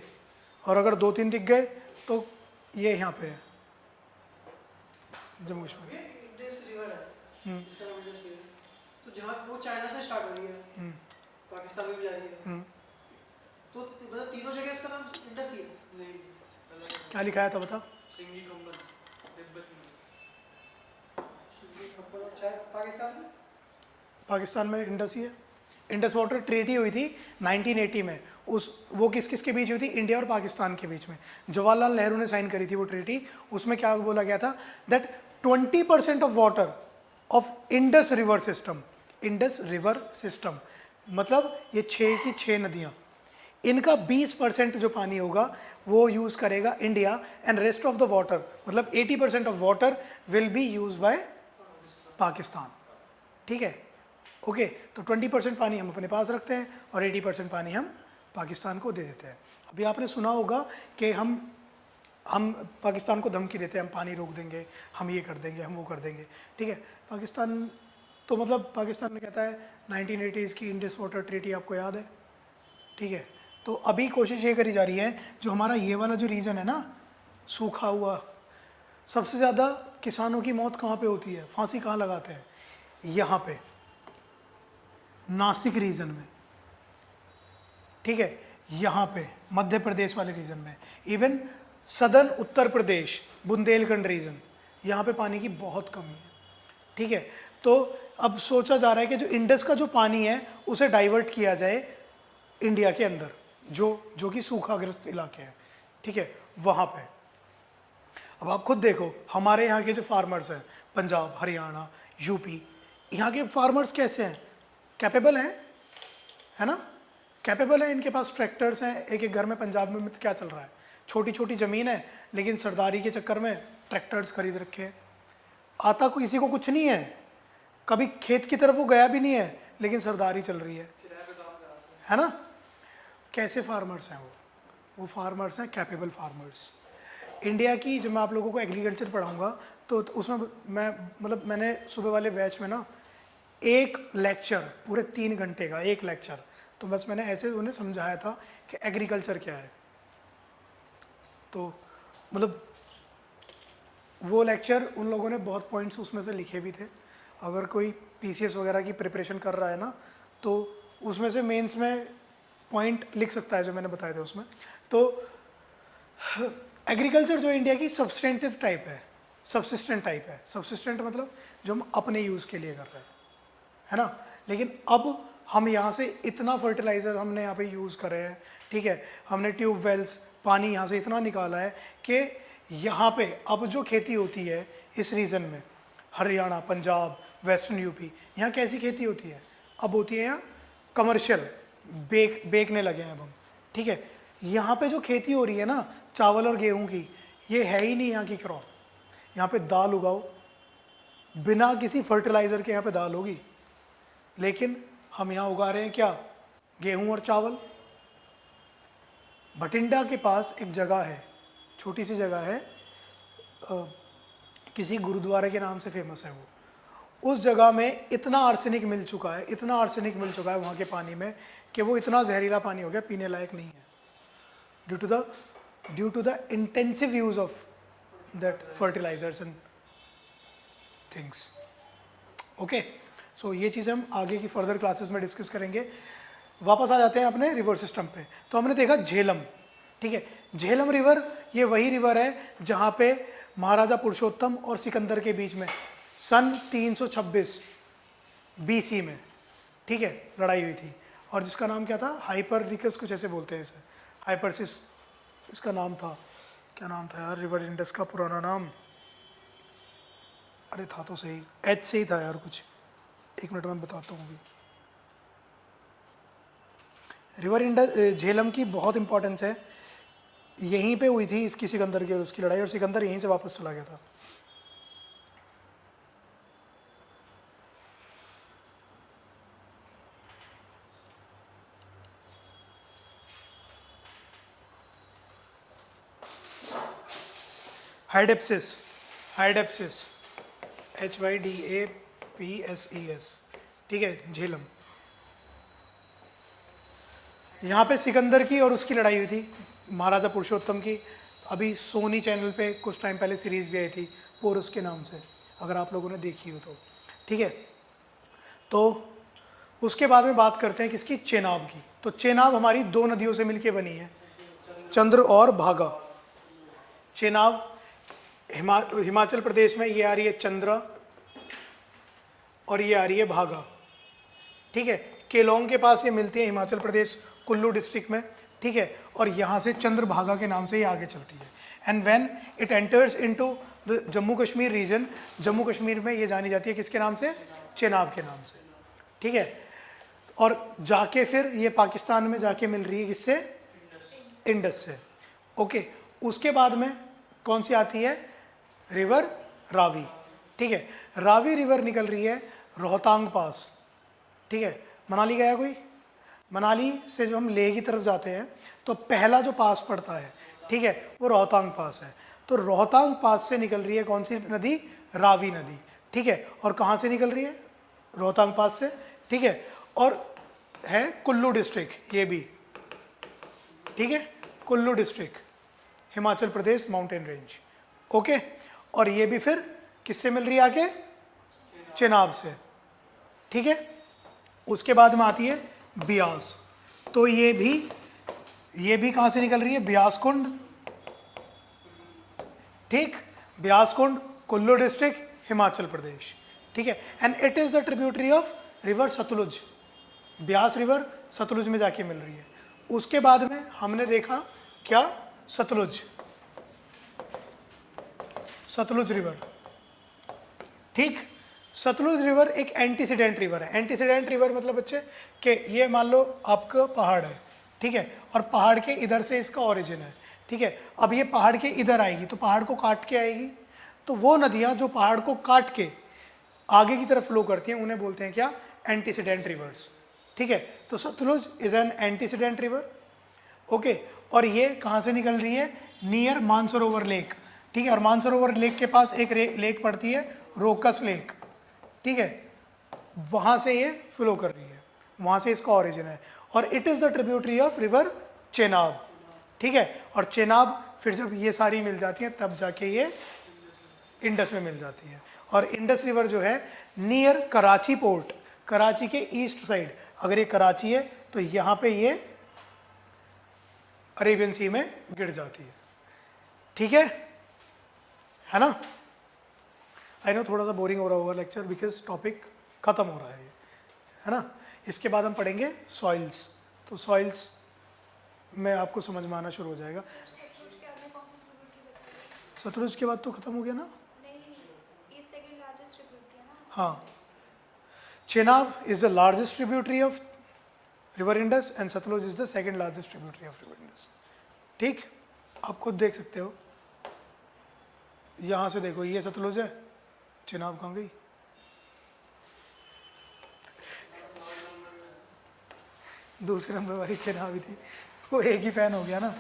और अगर 2-3 दिख गए तो ये यहाँ पे है, जम्मू कश्मीर। ये इंडस रिवर है, इसका नाम इंडस रिवर। तो जहाँ वो चाइना से स्टार्ट हो रही है, पाकिस्तान में भी जा रही है, तो मतलब तीनों जगह इसका नाम इंडस ही है। नहीं, अलग है। क्या लिखा है था बता, सिंगी कंबल, तिब्बत में। पाकिस्तान में, पाकिस्तान में इंडस ही है। इंडस वाटर ट्रीटी हुई थी 1980 में, उस वो किस किस के बीच हुई थी, इंडिया और पाकिस्तान के बीच में। जवाहरलाल नेहरू ने साइन करी थी वो ट्रीटी। उसमें क्या बोला गया था, that 20% of water of Indus river system, Indus river system मतलब ये 6 की 6 नदियाँ, इनका 20% जो पानी होगा वो यूज़ करेगा India, and rest of the water मतलब 80% of water will be use by Pakistan, ठीक है, ओके। तो 20% पानी हम अपने पास रखते हैं और 80% पानी हम पाकिस्तान को दे देते हैं। अभी आपने सुना होगा कि हम पाकिस्तान को धमकी देते हैं, हम पानी रोक देंगे, हम ये कर देंगे, हम वो कर देंगे, ठीक है। पाकिस्तान तो मतलब पाकिस्तान ने कहता है 1980s की इंडस वाटर ट्रीटी आपको याद है, ठीक है। तो अभी कोशिश ये करी जा रही है, जो हमारा ये वाला जो रीजन है ना, सूखा हुआ, सबसे ज़्यादा किसानों की मौत कहाँ पे होती है, फांसी कहाँ लगाते हैं, यहाँ पे नासिक रीजन में, ठीक है, यहाँ पे मध्य प्रदेश वाले रीजन में, even southern Uttar Pradesh Bundelkhand reason, यहाँ पे पानी की बहुत कमी है, ठीक है। तो अब सोचा जा रहा है कि जो इंडस का जो पानी है उसे डाइवर्ट किया जाए इंडिया के अंदर, जो कि सूखाग्रस्त इलाके हैं, ठीक है, वहाँ पे। अब आप खुद देखो, हमारे यहाँ के जो फार्मर्स हैं, पंजाब, हरियाणा, यूपी, यहाँ के फार्मर्स कैसे हैं, कैपेबल हैं, है ना, कैपेबल है, इनके पास ट्रैक्टर्स हैं। एक एक घर में पंजाब में क्या चल रहा है, छोटी छोटी ज़मीन है लेकिन सरदारी के चक्कर में ट्रैक्टर्स खरीद रखे हैं। आता को किसी को कुछ नहीं है, कभी खेत की तरफ वो गया भी नहीं है, लेकिन सरदारी चल रही है ना। कैसे फार्मर्स हैं वो फार्मर्स हैं कैपेबल फार्मर्स। इंडिया की जब मैं आप लोगों को एग्रीकल्चर पढ़ाऊंगा तो उसमें मैंने सुबह वाले बैच में ना एक लेक्चर पूरे 3 घंटे का एक लेक्चर, तो बस मैंने ऐसे उन्हें समझाया था कि एग्रीकल्चर क्या है। तो मतलब वो लेक्चर उन लोगों ने बहुत पॉइंट्स उसमें से लिखे भी थे। अगर कोई पीसीएस वगैरह की प्रिपरेशन कर रहा है ना, तो उसमें से मेंस में पॉइंट लिख सकता है जो मैंने बताए थे उसमें। तो एग्रीकल्चर जो इंडिया की सब्सटेंटिव टाइप है, सब्सिस्टेंट टाइप है। सब्सिस्टेंट मतलब जो हम अपने यूज़ के लिए कर रहे हैं, है ना। लेकिन अब हम यहाँ से इतना फर्टिलाइज़र हमने यहाँ पे यूज़ करे हैं, ठीक है, हमने ट्यूब वेल्स पानी यहाँ से इतना निकाला है कि यहाँ पे अब जो खेती होती है इस रीजन में, हरियाणा, पंजाब, वेस्टर्न यूपी, यहाँ कैसी खेती होती है, अब होती है यहाँ कमर्शियल, बेचने लगे हैं अब हम, ठीक है। यहाँ पे जो खेती हो रही है ना चावल और गेहूं की, ये है ही नहीं यहाँ की क्रॉप। यहाँ पे दाल उगाओ, बिना किसी फर्टिलाइज़र के यहाँ पे दाल होगी, लेकिन हम यहाँ उगा रहे हैं क्या, गेहूं और चावल। भटिंडा के पास एक जगह है, छोटी सी जगह है, किसी गुरुद्वारे के नाम से फेमस है वो। उस जगह में इतना आर्सेनिक मिल चुका है, इतना आर्सेनिक मिल चुका है वहाँ के पानी में कि वो इतना जहरीला पानी हो गया, पीने लायक नहीं है, due to the intensive use of that fertilizers and things. Okay, so ये चीज़ें हम आगे की फर्दर क्लासेस में डिस्कस करेंगे। वापस आ जाते हैं अपने रिवर सिस्टम पे। तो हमने देखा झेलम, ठीक है। झेलम रिवर ये वही रिवर है जहाँ पे महाराजा पुरुषोत्तम और सिकंदर के बीच में सन 326 BC में, ठीक है, लड़ाई हुई थी, और जिसका नाम क्या था, हाइपरनिकस, कुछ ऐसे बोलते हैं इसे, हाइपरसिस इसका नाम था। क्या नाम था यार रिवर इंडस का पुराना नाम, अरे था तो सही, एच से ही था यार कुछ, एक मिनट में बताता हूँ अभी। रिवर इंडस, झेलम की बहुत इंपॉर्टेंस है, यहीं पे हुई थी इसकी सिकंदर की और उसकी लड़ाई, और सिकंदर यहीं से वापस चला गया था। हाइडेप्सिस, हाइडेप्सिस, HYDAPSES, ठीक है, झेलम। यहाँ पे सिकंदर की और उसकी लड़ाई हुई थी, महाराजा पुरुषोत्तम की। अभी सोनी चैनल पे कुछ टाइम पहले सीरीज़ भी आई थी पोरस के नाम से, अगर आप लोगों ने देखी हो तो, ठीक है। तो उसके बाद में बात करते हैं किसकी, चेनाब की। तो चेनाब हमारी दो नदियों से मिलके बनी है, चंद्र और भागा। चेनाब हिमाचल प्रदेश में ये आ रही है चंद्रा और ये आ रही है भागा, ठीक है। केलोंग के पास ये मिलती है हिमाचल प्रदेश, कुल्लू डिस्ट्रिक्ट में, ठीक है। और यहाँ से चंद्रभागा के नाम से ये आगे चलती है। And when it enters into the Jammu Kashmir region, Jammu Kashmir में ये जानी जाती है किसके नाम से, चेनाब के नाम से, ठीक है। और जाके फिर ये पाकिस्तान में जाके मिल रही है किससे, इंडस से, ओके। उसके बाद में कौन सी आती है, रिवर रावी, ठीक है। रावी रिवर निकल रही है रोहतांग पास, ठीक है। मनाली गया कोई, मनाली से जो हम लेह की तरफ जाते हैं तो पहला जो पास पड़ता है, ठीक है, वो रोहतांग पास है। तो रोहतांग पास से निकल रही है कौन सी नदी, रावी नदी, ठीक है। और कहाँ से निकल रही है, रोहतांग पास से, ठीक है। और है कुल्लू डिस्ट्रिक्ट ये भी, ठीक है, कुल्लू डिस्ट्रिक्ट, हिमाचल प्रदेश माउंटेन रेंज, ओके। और ये भी फिर किससे मिल रही है आके, चेनाब से, ठीक है। उसके बाद में आती है ब्यास। तो ये भी कहाँ से निकल रही है, ब्यास कुंड, ठीक, ब्यास कुंड, कुल्लू डिस्ट्रिक्ट, हिमाचल प्रदेश, ठीक है। And it is the tributary of river Sutlej, Beas river Sutlej में जाके मिल रही है। उसके बाद में हमने देखा क्या, सतलुज, सतलुज रिवर, ठीक। सतलुज रिवर एक एंटीसीडेंट रिवर है। एंटीसीडेंट रिवर मतलब बच्चे कि ये मान लो आपका पहाड़ है, ठीक है, और पहाड़ के इधर से इसका ओरिजिन है, ठीक है। अब ये पहाड़ के इधर आएगी तो पहाड़ को काट के आएगी, तो वो नदियाँ जो पहाड़ को काट के आगे की तरफ फ्लो करती हैं उन्हें बोलते हैं क्या, एंटीसीडेंट रिवर्स, ठीक है। तो Sutlej is an antecedent river, okay. और ये कहाँ से निकल रही है, नियर मानसरोवर लेक, ठीक है। और मानसरोवर लेक के पास एक लेक पड़ती है रोकस लेक, ठीक है, वहाँ से ये फ्लो कर रही है, वहाँ से इसका ओरिजिन है। और it is the tributary of river Chenab, ठीक है। और चेनाब फिर जब ये सारी मिल जाती हैं तब जाके ये इंडस में मिल जाती है। और इंडस रिवर जो है नियर कराची पोर्ट, कराची के ईस्ट साइड, अगर ये कराची है तो यहाँ पे ये अरेबियन सी में गिर जाती है, ठीक है ना। आई नो थोड़ा सा बोरिंग हो रहा होगा लेक्चर, बिकॉज टॉपिक खत्म हो रहा है, है ना। इसके बाद हम पढ़ेंगे सॉइल्स, तो सॉइल्स में आपको समझ में आना शुरू हो जाएगा। सतलुज के आगे कौन सी ट्रिब्यूटरी बताइए? सतलुज के बाद तो खत्म हो गया ना। नहीं, ये सेकंड लार्जेस्ट ट्रिब्यूटरी है ना। हाँ, Chenab is the largest tributary of river Indus and Sutlej is the second largest tributary of river Indus. ठीक, आप खुद देख सकते हो, यहाँ से देखो ये सतलुज है, चेनाब कहाँ गई? दूसरे नंबर वाली चेनाब भी थी, वो एक ही फैन हो गया ना।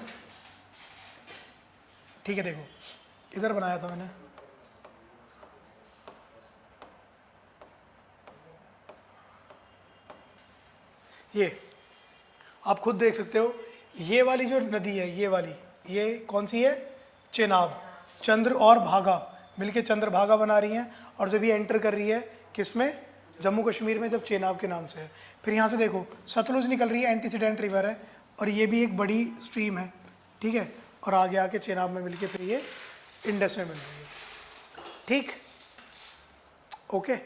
ठीक है, देखो इधर बनाया था मैंने, ये आप खुद देख सकते हो। ये वाली जो नदी है, ये वाली, ये कौन सी है? चेनाब। चंद्र और भागा मिलके चंद्रभागा बना रही हैं, और जब ये एंटर कर रही है किस में? जम्मू कश्मीर में, जब चेनाब के नाम से है। फिर यहाँ से देखो सतलुज निकल रही है, एंटीसीडेंट रिवर है, और ये भी एक बड़ी स्ट्रीम है, ठीक है, और आगे आके चेनाब में मिलके फिर ये इंडस में मिल रही है। ठीक, ओके।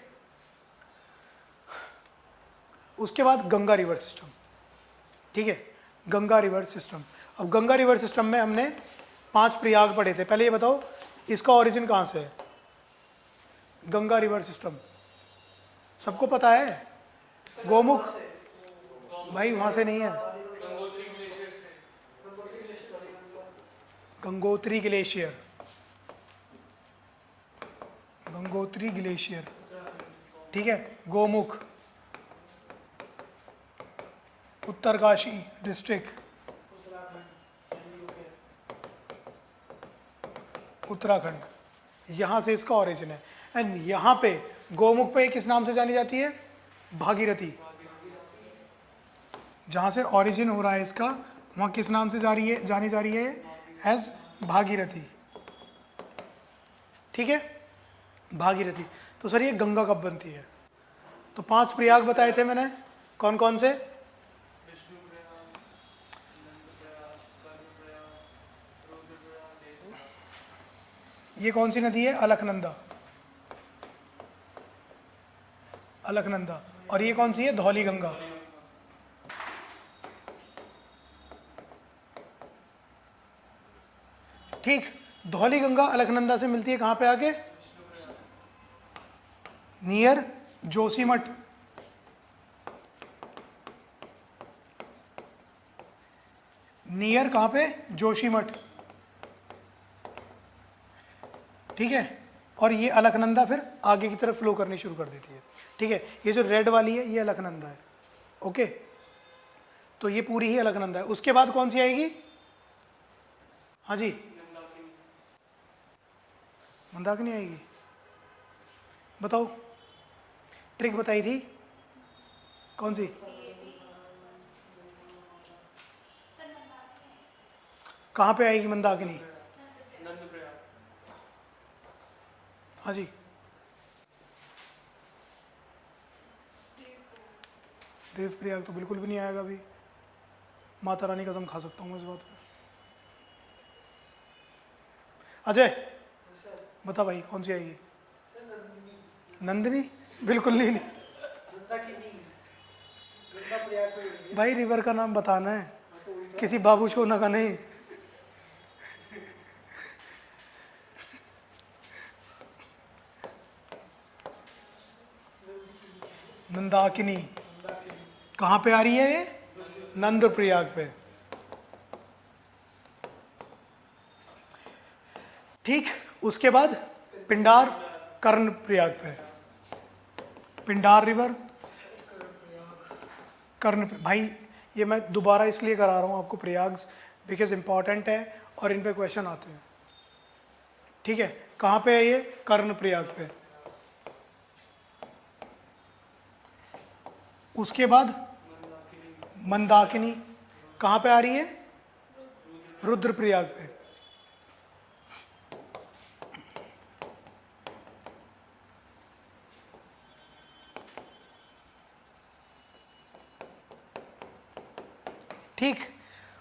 उसके बाद गंगा रिवर सिस्टम, ठीक है, गंगा रिवर सिस्टम। अब गंगा रिवर सिस्टम में हमने 5 प्रयाग पढ़े थे। पहले ये बताओ इसका ओरिजिन कहाँ से है? गंगा रिवर सिस्टम सबको पता है, गोमुख भाई वहाँ से नहीं है, गंगोत्री ग्लेशियर, गंगोत्री ग्लेशियर, ठीक है। गोमुख उत्तरकाशी डिस्ट्रिक्ट, उत्तराखंड, यहाँ से इसका ओरिजिन है। एंड यहाँ पे गोमुख पे किस नाम से जानी जाती है? भागीरथी। जहाँ से ओरिजिन हो रहा है इसका, वहाँ किस नाम से जानी जा रही है? एज भागीरथी, ठीक है, भागीरथी। तो सर ये गंगा कब बनती है? तो 5 प्रयाग बताए थे मैंने, कौन कौन से? ये कौन सी नदी है? अलकनंदा, अलकनंदा। और ये कौन सी है? धौली गंगा। ठीक, धौली गंगा अलकनंदा से मिलती है कहाँ पे आके? नियर जोशीमठ, नियर कहाँ पे? जोशीमठ, ठीक है। और ये अलकनंदा फिर आगे की तरफ फ्लो करनी शुरू कर देती है, ठीक है। ये जो रेड वाली है ये अलकनंदा है, ओके। तो ये पूरी ही अलकनंदा है। उसके बाद कौन सी आएगी? हाँ जी, मंदाकिनी आएगी। बताओ, ट्रिक बताई थी कौन सी? कहाँ पे आएगी मंदाकिनी? हाँ जी, देवप्रयाग तो बिल्कुल भी नहीं आएगा अभी, माता रानी कसम खा सकता हूँ मैं इस बात पे। अजय बता भाई कौन सी आएगी? नंदिनी? बिल्कुल नहीं, भाई रिवर का नाम बताना है, किसी बाबू सोना का नहीं। नंदाकिनी कहाँ पे आ रही है? ये नंदप्रयाग पे, ठीक। उसके बाद पिंडार कर्णप्रयाग पे, पिंडार रिवर कर्ण। भाई ये मैं दोबारा इसलिए करा रहा हूँ आपको प्रयाग, बिकॉज इंपॉर्टेंट है और इन पे क्वेश्चन आते हैं, ठीक है। कहाँ पे है ये? कर्णप्रयाग पे। उसके बाद मंदाकिनी कहाँ पे आ रही है? रुद्रप्रयाग पे। ठीक,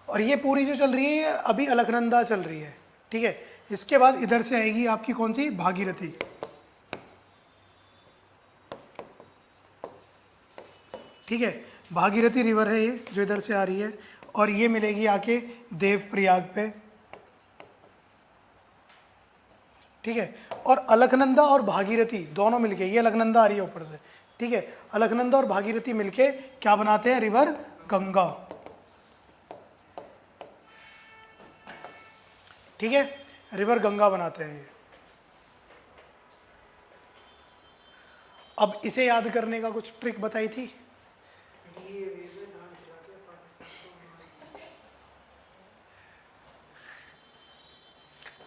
और ये पूरी जो चल रही है अभी अलकनंदा चल रही है, ठीक है। इसके बाद इधर से आएगी आपकी कौन सी? भागीरथी। ठीक है, भागीरथी रिवर है ये जो इधर से आ रही है, और ये मिलेगी आके देवप्रयाग पे, ठीक है। और अलकनंदा और भागीरथी दोनों मिलके, ये अलकनंदा आ रही है ऊपर से, ठीक है, अलकनंदा और भागीरथी मिलके क्या बनाते हैं, रिवर गंगा, ठीक है, रिवर गंगा बनाते हैं ये। अब इसे याद करने का कुछ ट्रिक बताई थी,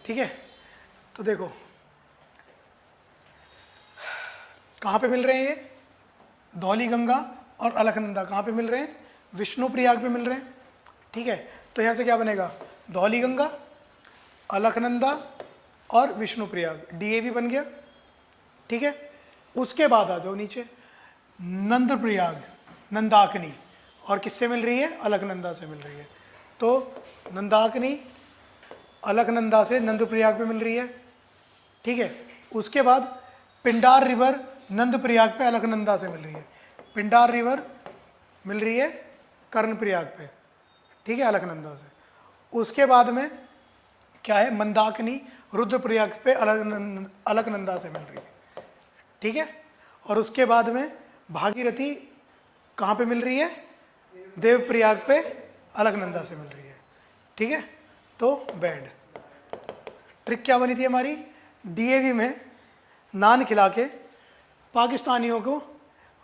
ठीक है। तो देखो कहाँ पे मिल रहे हैं ये, धौली गंगा और अलकनंदा कहाँ पे मिल रहे हैं, विष्णु प्रयाग पे मिल रहे हैं, ठीक है। तो यहाँ से क्या बनेगा, धौली गंगा, अलकनंदा और विष्णु प्रयाग, डीएवी बन गया, ठीक है। उसके बाद आ जाओ नीचे, नंद प्रयाग, नंदाकिनी, और किससे मिल रही है, अलकनंदा से मिल रही है। तो नंदाकिनी अलकनंदा से नंद प्रयाग पे मिल रही है, ठीक है। उसके बाद पिंडार रिवर नंद प्रयाग पे अलकनंदा से मिल रही है, पिंडार रिवर मिल रही है कर्ण प्रयाग पे, ठीक है, अलकनंदा से। उसके बाद में क्या है, मंदाकिनी रुद्रप्रयाग पे अलकनंदा से मिल रही है, ठीक है। और उसके बाद में भागीरथी कहाँ पे मिल रही है, देवप्रयाग पे अलकनंदा से मिल रही है, ठीक है। तो बेड ट्रिक क्या बनी थी हमारी, डीएवी में नान खिला के पाकिस्तानियों को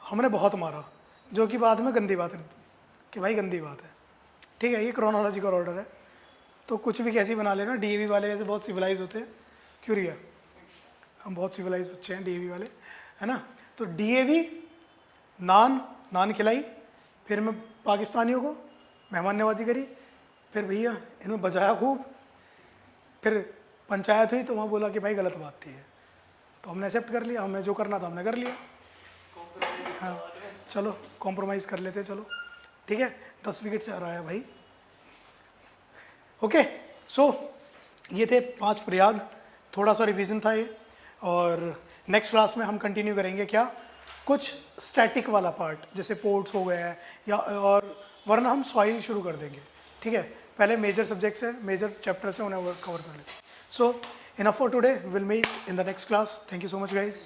हमने बहुत मारा, जो कि बाद में गंदी बात है कि भाई गंदी बात है, ठीक है। ये क्रोनोलॉजिकल ऑर्डर है, तो कुछ भी कैसी बना लेना। डीएवी वाले ऐसे बहुत सिविलाइज होते हैं, क्यों रिया, हम बहुत सिविलाइज बच्चे हैं डीएवी वाले, है ना। तो डीएवी नान खिलाई, फिर मैं पाकिस्तानियों को मेहमान नवाजी करी, फिर भैया इन्होंने बजाया खूब, फिर पंचायत हुई तो वहाँ बोला कि भाई गलत बात थी है, तो हमने एक्सेप्ट कर लिया, हमें जो करना था हमने कर लिया। हाँ चलो कॉम्प्रोमाइज़ कर लेते, चलो ठीक है। 10 विकेट से हराया भाई। ओके सो ये थे 5 प्रयाग, थोड़ा सा रिवीजन था ये, और नेक्स्ट क्लास में हम कंटिन्यू करेंगे क्या, कुछ स्टैटिक वाला पार्ट, जैसे पोर्ट्स हो गया है या, और वरना हम सॉइल शुरू कर देंगे, ठीक है। पहले मेजर सब्जेक्ट्स है, मेजर चैप्टर्स है, उन्हें कवर कर लेते हैं। So enough for today, will meet in the next class. Thank you so much guys.